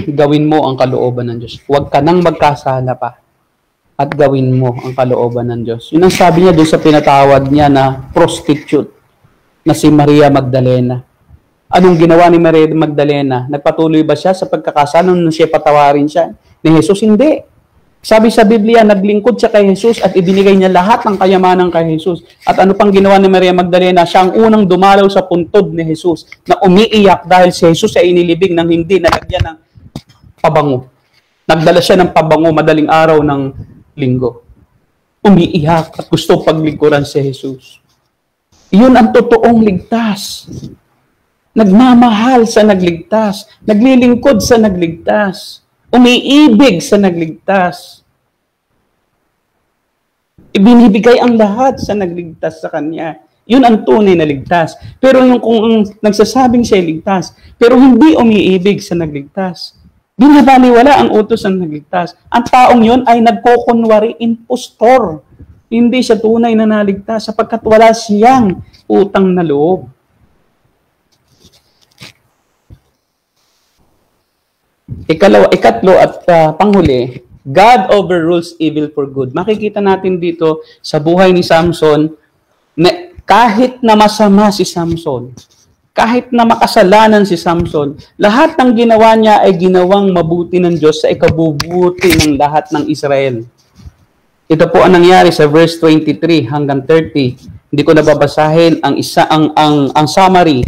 gawin mo ang kalooban ng Diyos. Huwag ka nang magkasala pa. At gawin mo ang kalooban ng Diyos. Yun ang sabi niya doon sa pinatawad niya na prostitute na si Maria Magdalena. Anong ginawa ni Maria Magdalena? Nagpatuloy ba siya sa pagkakasala nung siya patawarin siya? Ni Jesus, hindi. Sabi sa Biblia, naglingkod siya kay Jesus at ibinigay niya lahat ng kayamanan kay Jesus. At ano pang ginawa ni Maria Magdalena? Siya ang unang dumalaw sa puntod ni Jesus na umiiyak dahil si Jesus ay inilibing ng hindi nalagyan ng pabango. Nagdala siya ng pabango madaling araw ng linggo. Umiiyak at gusto paglingkuran si Jesus. Iyon ang totoong ligtas. Nagmamahal sa nagligtas. Naglilingkod sa nagligtas. Umiibig sa nagligtas. Ibinibigay ang lahat sa nagligtas sa kanya. Yun ang tunay na ligtas. Pero yung kung nagsasabing siya ligtas, pero hindi umiibig sa nagligtas, binabaliwala ang utos ng nagligtas. Ang taong yun ay nagkokunwari impostor. Hindi siya tunay na naligtas sapagkat wala siyang utang na loob. Ikatlo at panghuli, God overrules evil for good. Makikita natin dito sa buhay ni Samson na kahit na masama si Samson, kahit na makasalanan si Samson, lahat ng ginawa niya ay ginawang mabuti ng Diyos sa ikabubuti ng lahat ng Israel. Ito po ang nangyari sa verse 23 hanggang 30. Hindi ko nababasahin ang summary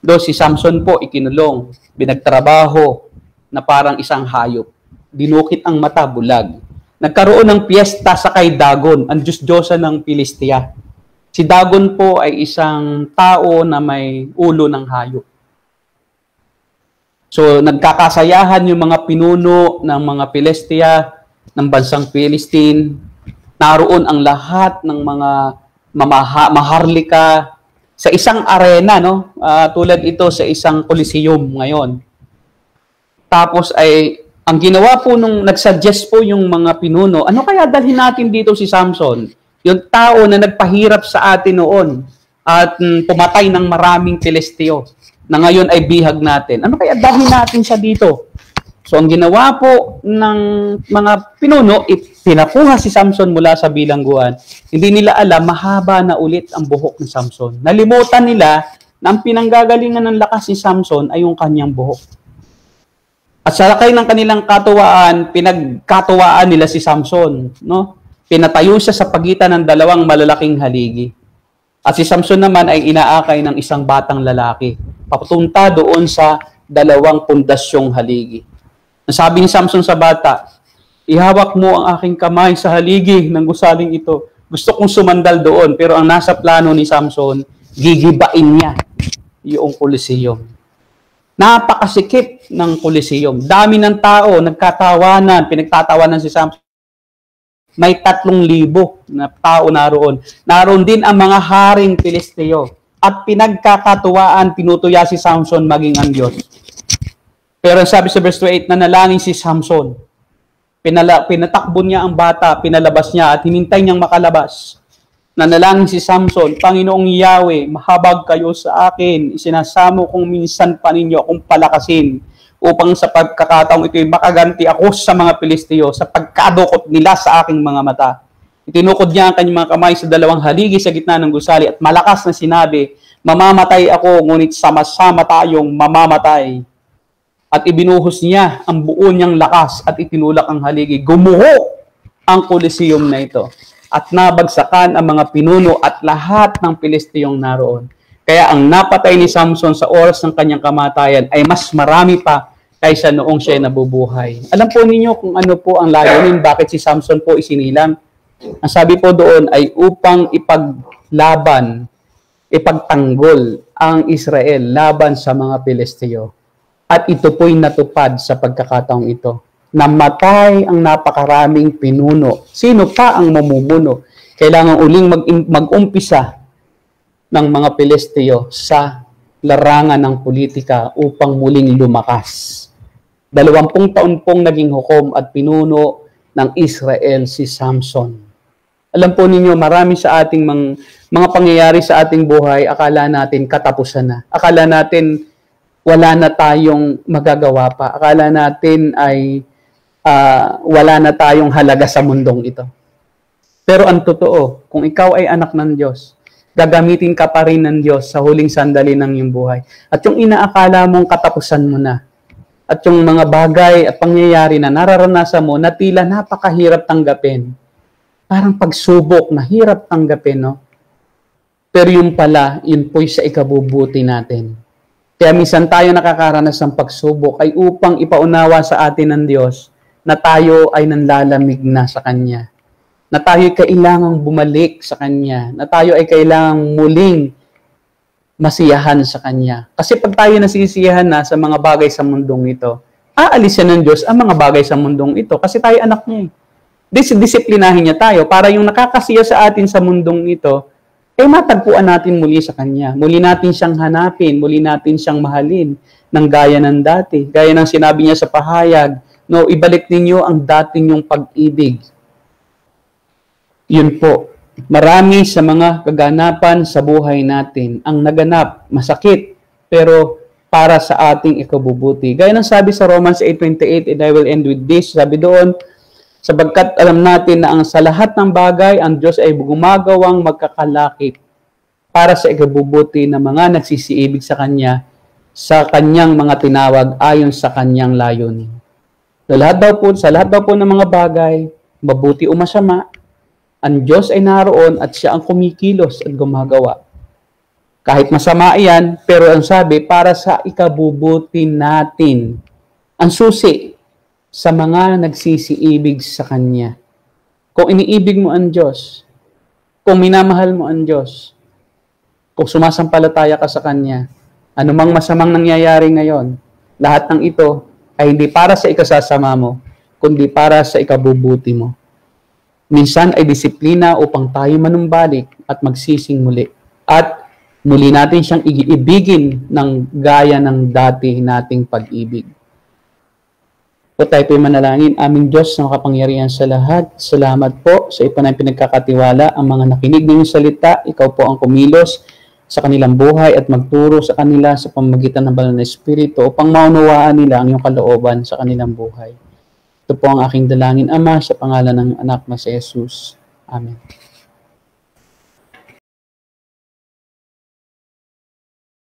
Do si Samson po ikinulong, binagtrabaho na parang isang hayop. Dinukit ang mata, bulag. Nagkaroon ng piyesta sa kay Dagon, ang Diyos-Diyosa ng Pilistia. Si Dagon po ay isang tao na may ulo ng hayop. So, nagkakasayahan yung mga pinuno ng mga Pilistia, ng bansang Philistine. Naroon ang lahat ng mga maharlika sa isang arena, no? Tulad ito sa isang Coliseum ngayon. Tapos ay, ang ginawa po nung nagsuggest po yung mga pinuno, ano kaya dalhin natin dito si Samson? Yung tao na nagpahirap sa atin noon at pumatay ng maraming Pilisteo na ngayon ay bihag natin. Ano kaya dalhin natin siya dito? So, ang ginawa po ng mga pinuno, pinakuha si Samson mula sa bilangguan. Hindi nila alam, mahaba na ulit ang buhok ni Samson. Nalimutan nila na ang pinanggagalingan ng lakas ni Samson ay yung kanyang buhok. At sa lakay ng kanilang katuwaan, pinagkatuwaan nila si Samson. No? Pinatayo siya sa pagitan ng dalawang malalaking haligi. At si Samson naman ay inaakay ng isang batang lalaki. Papunta doon sa dalawang pundasyong haligi. Nasabi ni Samson sa bata, ihawak mo ang aking kamay sa haligi ng gusaling ito. Gusto kong sumandal doon, pero ang nasa plano ni Samson, gigibain niya yung Coliseum. Napakasikip ng Coliseum. Dami ng tao, nagkatawanan, pinagtatawanan si Samson. May 3,000 na tao naroon. Naroon din ang mga haring Pilisteo. At pinagkakatuwaan, tinutuya si Samson maging ang Diyos. Pero sabi sa verse 28, nanalangin si Samson. Pinatakbo niya ang bata, pinalabas niya at hinintay niyang makalabas. Nanalangin si Samson, Panginoong Yahweh, mahabag kayo sa akin. Isinasamo kong minsan pa ninyo akong palakasin upang sa pagkakataong ito'y makaganti ako sa mga Pilisteo sa pagkadukot nila sa aking mga mata. Itinukod niya ang kanyang mga kamay sa dalawang haligi sa gitna ng gusali at malakas na sinabi, mamamatay ako, ngunit sama-sama tayong mamamatay. At ibinuhos niya ang buo niyang lakas at itinulak ang haligi. Gumuho ang Coliseum na ito. At nabagsakan ang mga pinuno at lahat ng Pilisteyong naroon. Kaya ang napatay ni Samson sa oras ng kanyang kamatayan ay mas marami pa kaysa noong siya nabubuhay. Alam po ninyo kung ano po ang layunin, bakit si Samson po isinilang? Ang sabi po doon ay upang ipaglaban, ipagtanggol ang Israel laban sa mga Pilisteo. At ito po'y natupad sa pagkakataong ito. Namatay ang napakaraming pinuno. Sino pa ang mamumuno? Kailangan uling mag-umpisa ng mga Pilisteo sa larangan ng politika upang muling lumakas. 20 taon pong naging hukom at pinuno ng Israel si Samson. Alam po ninyo, marami sa ating mga pangyayari sa ating buhay, akala natin katapusan na. Akala natin wala na tayong magagawa pa. Akala natin ay wala na tayong halaga sa mundong ito. Pero ang totoo, kung ikaw ay anak ng Diyos, gagamitin ka pa rin ng Diyos sa huling sandali ng iyong buhay. At yung inaakala mong katapusan mo na, at yung mga bagay at pangyayari na nararanasan mo na tila napakahirap tanggapin, parang pagsubok na hirap tanggapin, no? Pero yung pala, yun po'y sa ikabubuti natin. Kaya minsan tayo nakakaranas ng pagsubok ay upang ipaunawa sa atin ng Diyos na tayo ay nanlalamig na sa Kanya. Na tayo ay kailangang bumalik sa Kanya. Na tayo ay kailangang muling masiyahan sa Kanya. Kasi pag tayo nasisiyahan na sa mga bagay sa mundong ito, aalisin ng Diyos ang mga bagay sa mundong ito kasi tayo anak niya. Disiplinahin niya tayo para yung nakakasiya sa atin sa mundong ito, matagpuan natin muli sa Kanya. Muli natin siyang hanapin, muli natin siyang mahalin ng gaya ng dati. Gaya ng sinabi niya sa pahayag, no, ibalik ninyo ang dati niyong pag-ibig. Yun po. Marami sa mga kaganapan sa buhay natin ang naganap, masakit, pero para sa ating ikabubuti. Gaya ng sabi sa Romans 8:28, and I will end with this, sabi doon, sapagkat alam natin na ang sa lahat ng bagay, ang Diyos ay gumagawang magkakalakip para sa ikabubuti ng mga nagsisiibig sa Kanya, sa Kanyang mga tinawag ayon sa Kanyang layunin. Sa lahat daw po ng mga bagay, mabuti o masama, ang Diyos ay naroon at siya ang kumikilos at gumagawa. Kahit masama iyan, pero ang sabi, para sa ikabubuti natin. Ang susi sa mga nagsisiibig sa Kanya. Kung iniibig mo ang Diyos, kung minamahal mo ang Diyos, kung sumasampalataya ka sa Kanya, anumang masamang nangyayari ngayon, lahat ng ito ay hindi para sa ikasasama mo, kundi para sa ikabubuti mo. Minsan ay disiplina upang tayo manumbalik at magsising muli. At muli natin siyang iibigin ng gaya ng dati nating pag-ibig. O tayo po'y manalangin. Aming Diyos na makapangyarihan sa lahat, salamat po sa ipanay pinagkakatiwala ang mga nakinig ng iyong salita. Ikaw po ang kumilos sa kanilang buhay at magturo sa kanila sa pamamagitan ng banal na Espiritu upang maunawaan nila ang iyong kalooban sa kanilang buhay. Ito po ang aking dalangin, Ama, sa pangalan ng anak na si Jesus. Amen.